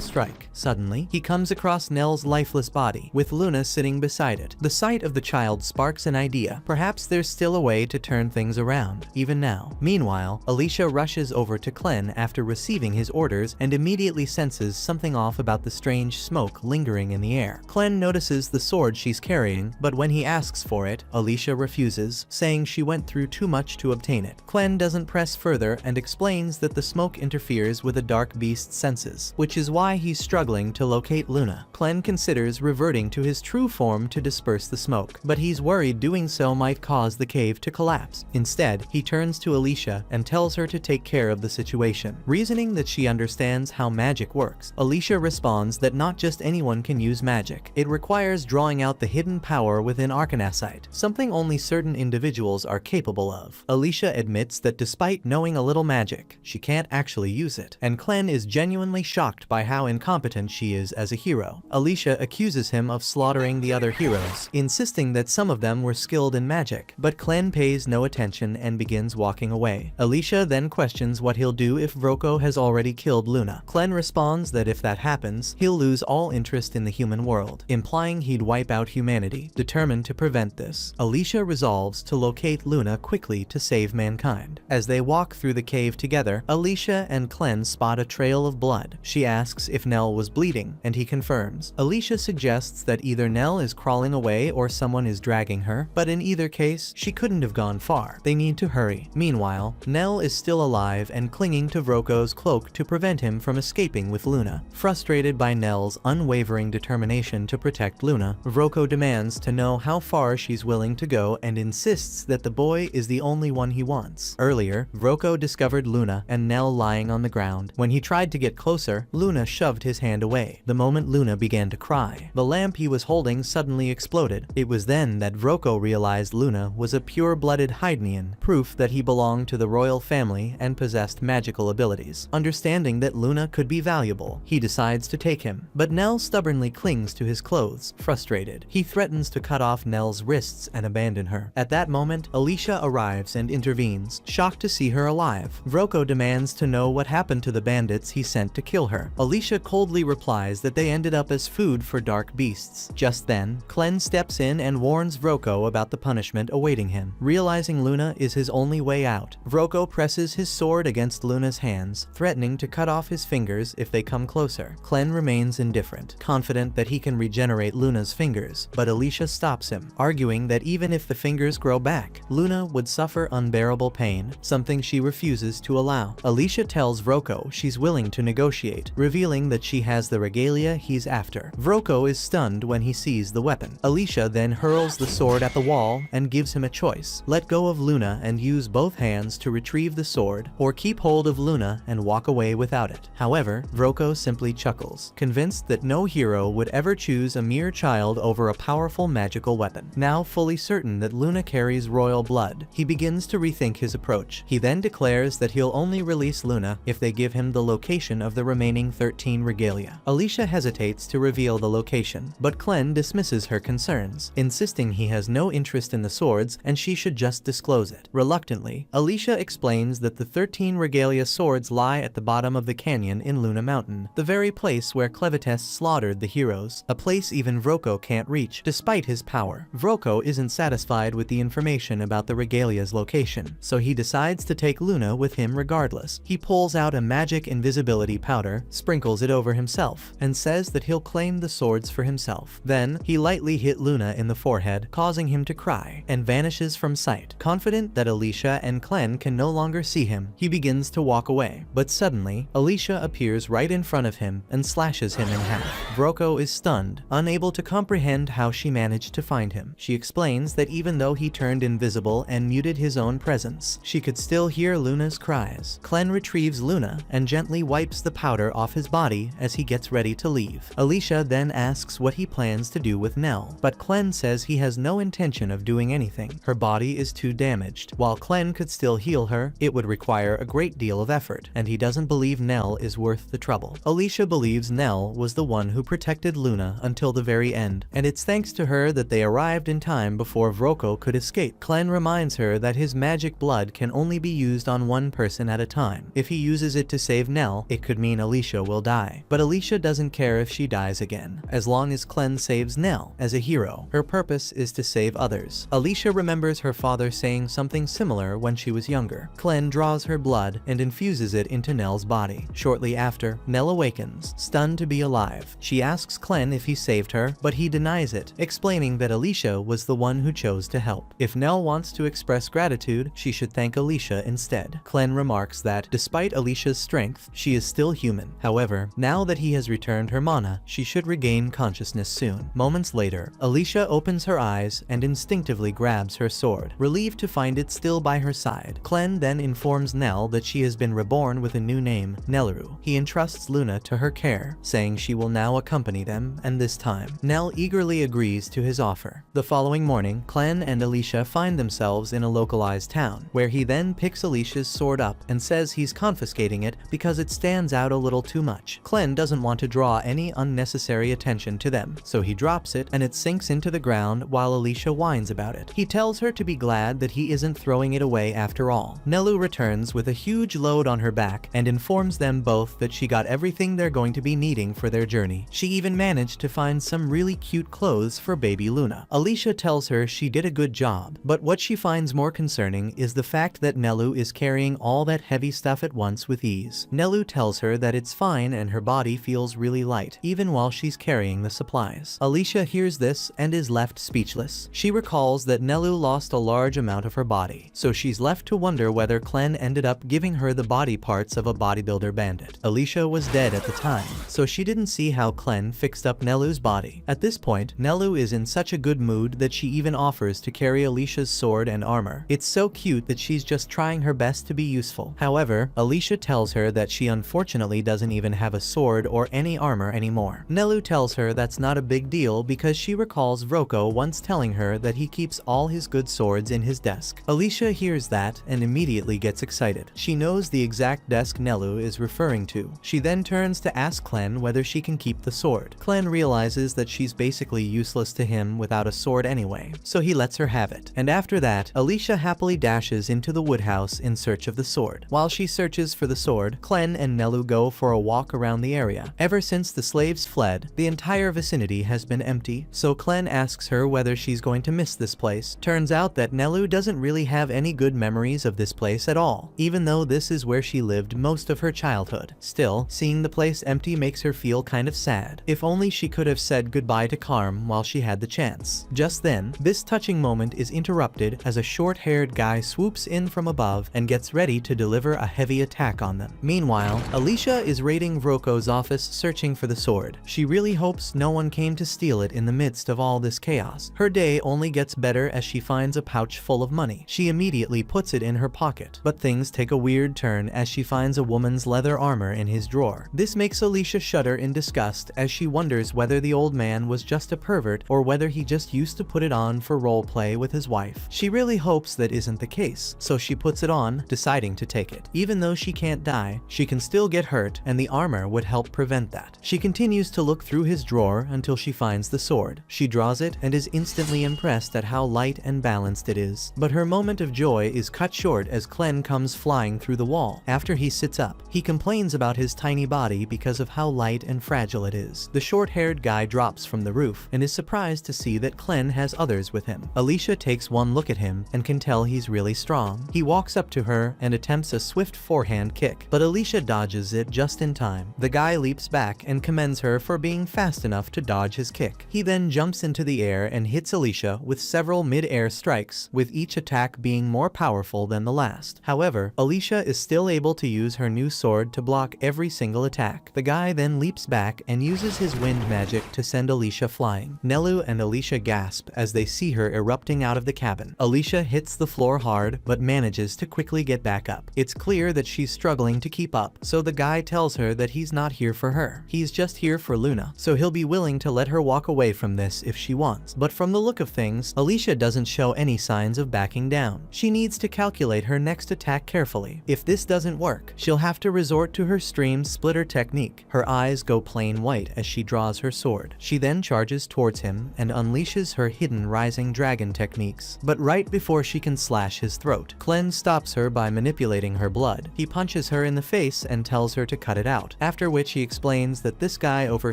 A: strike. Suddenly, he comes across Nell's lifeless body, with Luna sitting beside it. The sight of the child sparks an idea. Perhaps there's still a way to turn things around, even now. Meanwhile, Alicia rushes over to Clen after receiving his orders and immediately senses something off about the strange smoke lingering in the air. Clen notices the sword she's carrying, but when he asks for it, Alicia refuses, saying she went through too much to obtain it. Clen doesn't press further and explains that the smoke interferes with a dark beast's senses, which is why he's struggling to locate Luna. Clen considers reverting to his true form to disperse the smoke, but he's worried doing so might cause the cave to collapse. Instead, he turns to Alicia and tells her to take care of the situation, reasoning that she understands how magic works. Alicia responds that not just anyone can use magic. It requires drawing out the hidden power within arcanasite, something only certain individuals are capable of. Alicia admits that despite knowing a little magic, she can't actually use it, and Clen is genuinely shocked by how incompetent she is as a hero. Alicia accuses him of slaughtering the other heroes, insisting that some of them were skilled in magic, but Clen pays no attention and begins walking away. Alicia then questions what he'll do if Vroko has already killed Luna. Clen responds that if that happens, he'll lose all interest in the human world, implying he'd wipe out humanity. Determined to prevent this, Alicia resolves to locate Luna quickly to save mankind. As they walk through the cave together, Alicia and Clen spot a trail of blood. She asks if Nell was bleeding, and he confirms. Alicia suggests that either Nell is crawling away or someone is dragging her, but in either case, she couldn't have gone far. They need to hurry. Meanwhile, Nell is still alive and clinging to Vroko's cloak to prevent him from escaping with Luna. Frustrated by Nell's unwavering determination to protect Luna, Vroko demands to know how far she's willing to go and insists that the boy is the only one he wants. Earlier, Vroko discovered Luna and Nell lying on the ground. When he tried to get closer, Luna shoved his hand away. The moment Luna began to cry, the lamp he was holding suddenly exploded. It was then that Vroko realized Luna was a pure-blooded Hydnian, proof that he belonged to the royal family and possessed magical abilities. Understanding that Luna could be valuable, he decides to take him, but Nell stubbornly clings to his clothes. Frustrated, he threatens to cut off Nell's wrists and abandon her. At that moment, Alicia arrives and intervenes, shocked to see her alive. Vroko demands to know what happened to the bandits he sent to kill her. Alicia coldly replies that they ended up as food for dark beasts. Just then, Clen steps in and warns Vroko about the punishment awaiting him. Realizing Luna is his only way out, Vroko presses his sword against Luna's hands, threatening to cut off his fingers if they come closer. Clen remains indifferent, confident that he can regenerate Luna's fingers, but Alicia stops him, arguing that even if the fingers grow back, Luna would suffer unbearable pain, something she refuses to allow. Alicia tells Vroko she's willing to negotiate, revealing that she has the regalia he's after. Vroko is stunned when he sees the weapon. Alicia then hurls the sword at the wall and gives him a choice: let go of Luna and use both hands to retrieve the sword, or keep hold of Luna and walk away without it. However, Vroko simply chuckles, convinced that no hero would ever choose a mere child over a powerful magical weapon. Now fully certain that Luna carries royal blood, he begins to rethink his approach. He then declares that he'll only release Luna if they give him the location of the remaining 13 regalia. Alicia hesitates to reveal the location, but Clen dismisses her concerns, insisting he has no interest in the swords and she should just disclose it. Reluctantly, Alicia explains that the 13 regalia swords lie at the bottom of the canyon in Luna Mountain, the very place where Clevites slaughtered the heroes, a place even Vroko can't reach, despite his power. Vroko isn't satisfied with the information about the regalia's location, so he decides to take Luna with him regardless. He pulls out a magic invisibility powder, sprinkles it over himself, and says that he'll claim the swords for himself. Then, he lightly hit Luna in the forehead, causing him to cry, and vanishes from sight. Confident that Alicia and Clen can no longer see him, he begins to walk away, but suddenly, Alicia appears right in front of him and slashes him in half. Vroko is stunned, unable to comprehend how she managed to find him. She explains that even though he turned invisible and muted his own presence, presence. She could still hear Luna's cries. Clem retrieves Luna and gently wipes the powder off his body as he gets ready to leave. Alicia then asks what he plans to do with Nell, but Clem says he has no intention of doing anything. Her body is too damaged. While Clem could still heal her, it would require a great deal of effort, and he doesn't believe Nell is worth the trouble. Alicia believes Nell was the one who protected Luna until the very end, and it's thanks to her that they arrived in time before Vroko could escape. Clem reminds her that his magic blood can only be used on one person at a time. If he uses it to save Nell, it could mean Alicia will die. But Alicia doesn't care if she dies again, as long as Clem saves Nell. As a hero, her purpose is to save others. Alicia remembers her father saying something similar when she was younger. Clem draws her blood and infuses it into Nell's body. Shortly after, Nell awakens, stunned to be alive. She asks Clem if he saved her, but he denies it, explaining that Alicia was the one who chose to help. If Nell wants to express gratitude, she should thank Alicia instead. Clem remarks that, despite Alicia's strength, she is still human. However, now that he has returned her mana, she should regain consciousness soon. Moments later, Alicia opens her eyes and instinctively grabs her sword, relieved to find it still by her side. Clem then informs Nell that she has been reborn with a new name, Nelleru. He entrusts Luna to her care, saying she will now accompany them, and this time, Nell eagerly agrees to his offer. The following morning, Clem and Alicia find themselves in a localized town, where he then picks Alicia's sword up and says he's confiscating it because it stands out a little too much. Clem doesn't want to draw any unnecessary attention to them, so he drops it and it sinks into the ground while Alicia whines about it. He tells her to be glad that he isn't throwing it away after all. Nelu returns with a huge load on her back and informs them both that she got everything they're going to be needing for their journey. She even managed to find some really cute clothes for baby Luna. Alicia tells her she did a good job, but what she finds more concerning is the fact that Nelu is carrying all that heavy stuff at once with ease. Nelu tells her that it's fine and her body feels really light, even while she's carrying the supplies. Alicia hears this and is left speechless. She recalls that Nelu lost a large amount of her body, so she's left to wonder whether Clem ended up giving her the body parts of a bodybuilder bandit. Alicia was dead at the time, so she didn't see how Clem fixed up Nelu's body. At this point, Nelu is in such a good mood that she even offers to carry Alicia's sword and armor. It's so cute that she's just trying her best to be useful. However, Alicia tells her that she unfortunately doesn't even have a sword or any armor anymore. Nelu tells her that's not a big deal because she recalls Vroko once telling her that he keeps all his good swords in his desk. Alicia hears that and immediately gets excited. She knows the exact desk Nelu is referring to. She then turns to ask Clem whether she can keep the sword. Clem realizes that she's basically useless to him without a sword anyway, so he lets her have it. And after that, Alicia happily dashes into the woodhouse in search of the sword. While she searches for the sword, Clem and Nelu go for a walk around the area. Ever since the slaves fled, the entire vicinity has been empty, so Clem asks her whether she's going to miss this place. Turns out that Nelu doesn't really have any good memories of this place at all, even though this is where she lived most of her childhood. Still, seeing the place empty makes her feel kind of sad. If only she could have said goodbye to Carm while she had the chance. Just then, this touching moment is interrupted as a short-haired guy swoops in from above and gets ready to deliver a heavy attack on them. Meanwhile, Alicia is raiding Vroko's office searching for the sword. She really hopes no one came to steal it in the midst of all this chaos. Her day only gets better as she finds a pouch full of money. She immediately puts it in her pocket, but things take a weird turn as she finds a woman's leather armor in his drawer. This makes Alicia shudder in disgust as she wonders whether the old man was just a pervert or whether he just used to put it on for roleplay with his wife. She really hopes that isn't the case, so she puts it on, deciding to take it. Even though she can't die, she can still get hurt, and the armor would help prevent that. She continues to look through his drawer until she finds the sword. She draws it and is instantly impressed at how light and balanced it is. But her moment of joy is cut short as Clem comes flying through the wall. After he sits up, he complains about his tiny body because of how light and fragile it is. The short-haired guy drops from the roof and is surprised to see that Clem has others with him. Alicia takes one look at him and can tell he's really strong. He walks up to her and attempts a swift forehand kick, but Alicia dodges it just in time. The guy leaps back and commends her for being fast enough to dodge his kick. He then jumps into the air and hits Alicia with several mid-air strikes, with each attack being more powerful than the last. However, Alicia is still able to use her new sword to block every single attack. The guy then leaps back and uses his wind magic to send Alicia flying. Nelu and Alicia gasp as they see her erupting out of the cabin. Alicia hits the floor hard hard but manages to quickly get back up. It's clear that she's struggling to keep up, so the guy tells her that he's not here for her. He's just here for Luna, so he'll be willing to let her walk away from this if she wants. But from the look of things, Alicia doesn't show any signs of backing down. She needs to calculate her next attack carefully. If this doesn't work, she'll have to resort to her stream splitter technique. Her eyes go plain white as she draws her sword. She then charges towards him and unleashes her hidden rising dragon techniques. But right before she can slash his throat, Clem stops her by manipulating her blood. He punches her in the face and tells her to cut it out, after which he explains that this guy over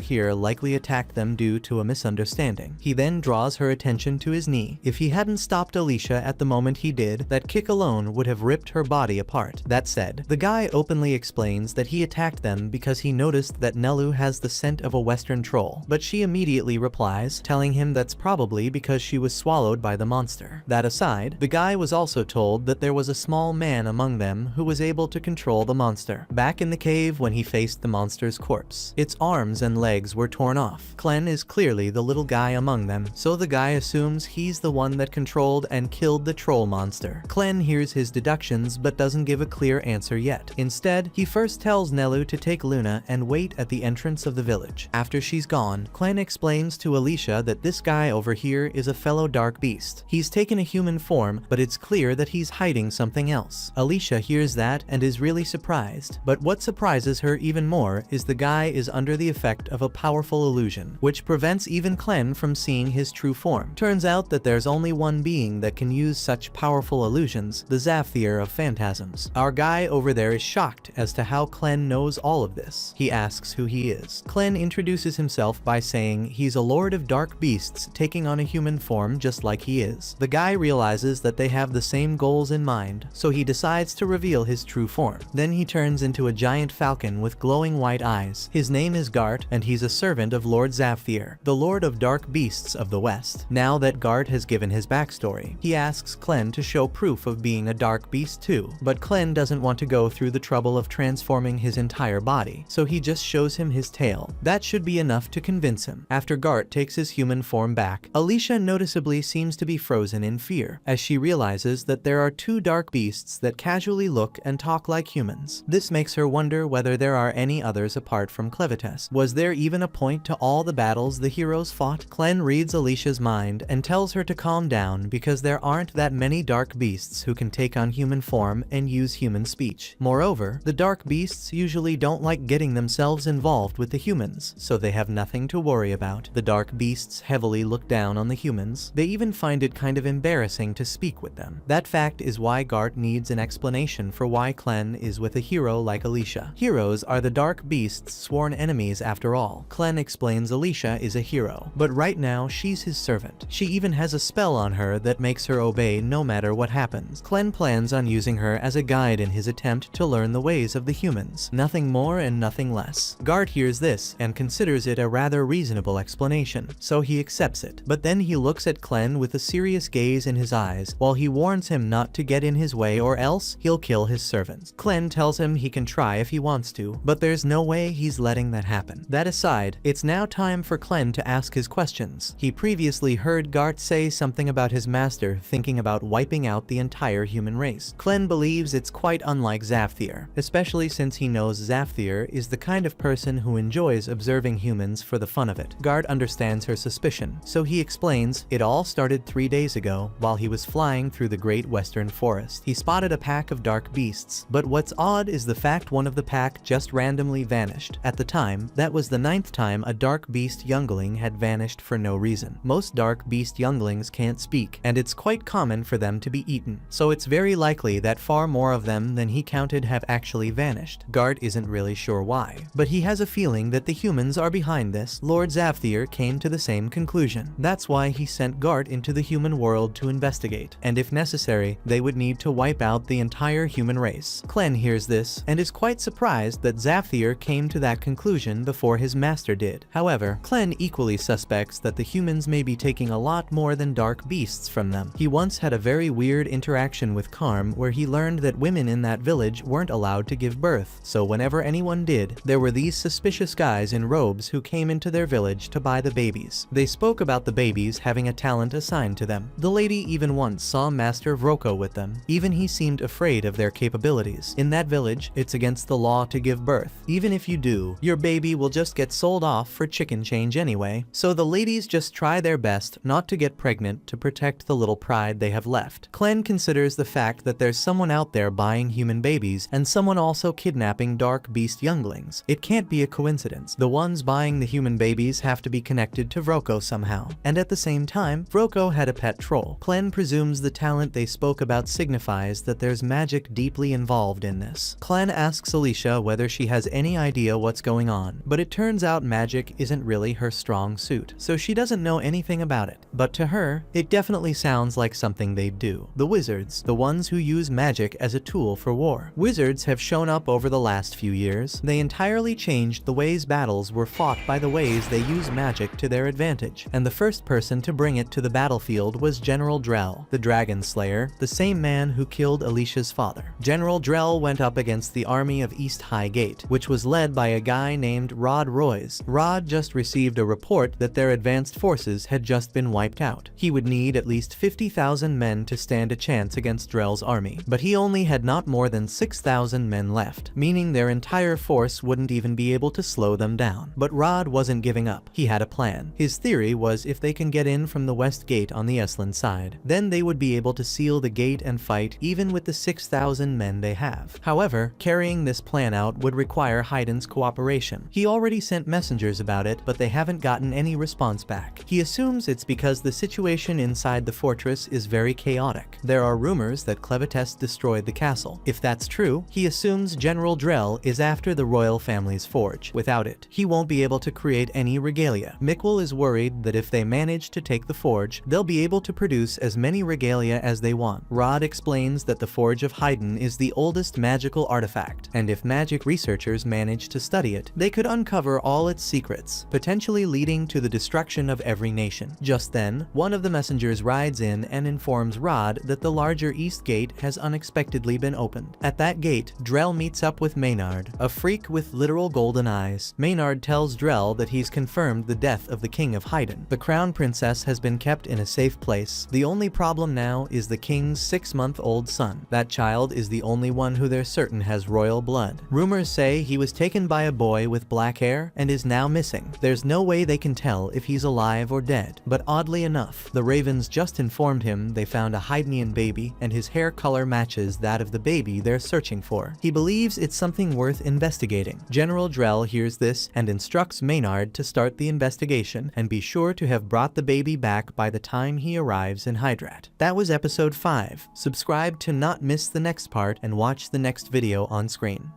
A: here likely attacked them due to a misunderstanding. He then draws her attention to his knee. If he hadn't stopped Alicia at the moment he did, that kick alone would have ripped her body apart. That said, the guy openly explains that he attacked them because he noticed that Nelu has the scent of a western troll, but she immediately replies, telling him that's probably because she was swallowed by the monster. That aside, the guy was also told that there was a small man among them who was able to control the monster. Back in the cave when he faced the monster's corpse, its arms and legs were torn off. Clem is clearly the little guy among them, so the guy assumes he's the one that controlled and killed the troll monster. Clem hears his deductions but doesn't give a clear answer yet. Instead, he first tells Nelu to take Luna and wait at the entrance of the village. After she's gone, Clem explains to Alicia that this guy over here is a fellow dark beast. He's taken a human form, but it's clear that he's hiding something else. Alicia hears that and is really surprised, but what surprises her even more is the guy is under the effect of a powerful illusion, which prevents even Clem from seeing his true form. Turns out that there's only one being that can use such powerful illusions, the Zaphthier of Phantasms. Our guy over there is shocked as to how Clem knows all of this. He asks who he is. Clem introduces himself by saying he's a lord of dark beasts taking on a human form just like he is. The guy realizes that they have the same goals in mind, so he decides to reveal his true form. Then he turns into a giant falcon with glowing white eyes. His name is Gart, and he's a servant of Lord Zaphthier, the lord of dark beasts of the west. Now that Gart has given his backstory, he asks Clem to show proof of being a dark beast too, but Clem doesn't want to go through the trouble of transforming his entire body, so he just shows him his tail. That should be enough to convince him. After Gart takes his human form back, Alicia noticeably seems to be frozen in fear, as she realizes that there are two dark beasts that casually look and talk like humans. This makes her wonder whether there are any others apart from Clevites. Was there even a point to all the battles the heroes fought? Clem reads Alicia's mind and tells her to calm down because there aren't that many dark beasts who can take on human form and use human speech. Moreover, the dark beasts usually don't like getting themselves involved with the humans, so they have nothing to worry about. The dark beasts heavily look down on the humans. They even find it kind of embarrassing to speak with them. That fact is why Gart needs an explanation for why Clem is with a hero like Alicia. Heroes are the dark beasts' sworn enemies after all. Clem explains Alicia is a hero, but right now she's his servant. She even has a spell on her that makes her obey no matter what happens. Clem plans on using her as a guide in his attempt to learn the ways of the humans. Nothing more and nothing less. Gart hears this and considers it a rather reasonable explanation, so he accepts it. But then he looks at Clem with a serious gaze in his eyes while he warns him not to get in his way or else he'll kill his servants. Clem tells him he can try if he wants to, but there's no way he's letting that happen. That aside, it's now time for Clem to ask his questions. He previously heard Gart say something about his master thinking about wiping out the entire human race. Clem believes it's quite unlike Zaphthier, especially since he knows Zaphthier is the kind of person who enjoys observing humans for the fun of it. Gart understands her suspicion, so he explains it all started 3 days ago while he was flying through the great western forest. He spotted a pack of dark beasts, but what's odd is the fact one of the pack just randomly vanished. At the time, that was the 9th time a dark beast youngling had vanished for no reason. Most dark beast younglings can't speak, and it's quite common for them to be eaten, so it's very likely that far more of them than he counted have actually vanished. Gart isn't really sure why, but he has a feeling that the humans are behind this. Lord Zaphthier came to the same conclusion. That's why he sent Gart into the human world to investigate, and if necessary, they would need to wipe out the entire human race. Clem hears this and is quite surprised that Zaphthier came to that conclusion before his master did. However, Clem equally suspects that the humans may be taking a lot more than dark beasts from them. He once had a very weird interaction with Karm where he learned that women in that village weren't allowed to give birth, so whenever anyone did, there were these suspicious guys in robes who came into their village to buy the babies. They spoke about the babies having a talent assigned to them. The lady even once saw Master Dr. Vroko with them. Even he seemed afraid of their capabilities. In that village, it's against the law to give birth. Even if you do, your baby will just get sold off for chicken change anyway. So the ladies just try their best not to get pregnant to protect the little pride they have left. Clem considers the fact that there's someone out there buying human babies and someone also kidnapping dark beast younglings. It can't be a coincidence. The ones buying the human babies have to be connected to Vroko somehow. And at the same time, Vroko had a pet troll. Clem presumes the talent they spoke about signifies that there's magic deeply involved in this. Clem asks Alicia whether she has any idea what's going on, but it turns out magic isn't really her strong suit, so she doesn't know anything about it. But to her, it definitely sounds like something they'd do. The wizards, the ones who use magic as a tool for war. Wizards have shown up over the last few years. They entirely changed the ways battles were fought by the ways they use magic to their advantage, and the first person to bring it to the battlefield was General Drell, the Dragon Slayer, the same man who killed Alicia's father. General Drell went up against the army of East Highgate, which was led by a guy named Rod Royce. Rod just received a report that their advanced forces had just been wiped out. He would need at least 50,000 men to stand a chance against Drell's army, but he only had not more than 6,000 men left, meaning their entire force wouldn't even be able to slow them down. But Rod wasn't giving up. He had a plan. His theory was if they can get in from the west gate on the Esland side, then they would be able to seal the gate and fight even with the 6,000 men they have. However, carrying this plan out would require Haydn's cooperation. He already sent messengers about it, but they haven't gotten any response back. He assumes it's because the situation inside the fortress is very chaotic. There are rumors that Clevetest destroyed the castle. If that's true, he assumes General Drell is after the royal family's forge. Without it, he won't be able to create any regalia. Mikkel is worried that if they manage to take the forge, they'll be able to produce as many regalia as they want. Rod explains that the Forge of Haydn is the oldest magical artifact, and if magic researchers manage to study it, they could uncover all its secrets, potentially leading to the destruction of every nation. Just then, one of the messengers rides in and informs Rod that the larger East Gate has unexpectedly been opened. At that gate, Drell meets up with Maynard, a freak with literal golden eyes. Maynard tells Drell that he's confirmed the death of the King of Haydn. The crown princess has been kept in a safe place. The only problem now is the king's 6-month-old son. That child is the only one who they're certain has royal blood. Rumors say he was taken by a boy with black hair and is now missing. There's no way they can tell if he's alive or dead, but oddly enough, the Ravens just informed him they found a Haydnian baby and his hair color matches that of the baby they're searching for. He believes it's something worth investigating. General Drell hears this and instructs Maynard to start the investigation and be sure to have brought the baby back by the time he arrives in Hydrat. That was episode 5. Subscribe to not miss the next part and watch the next video on screen.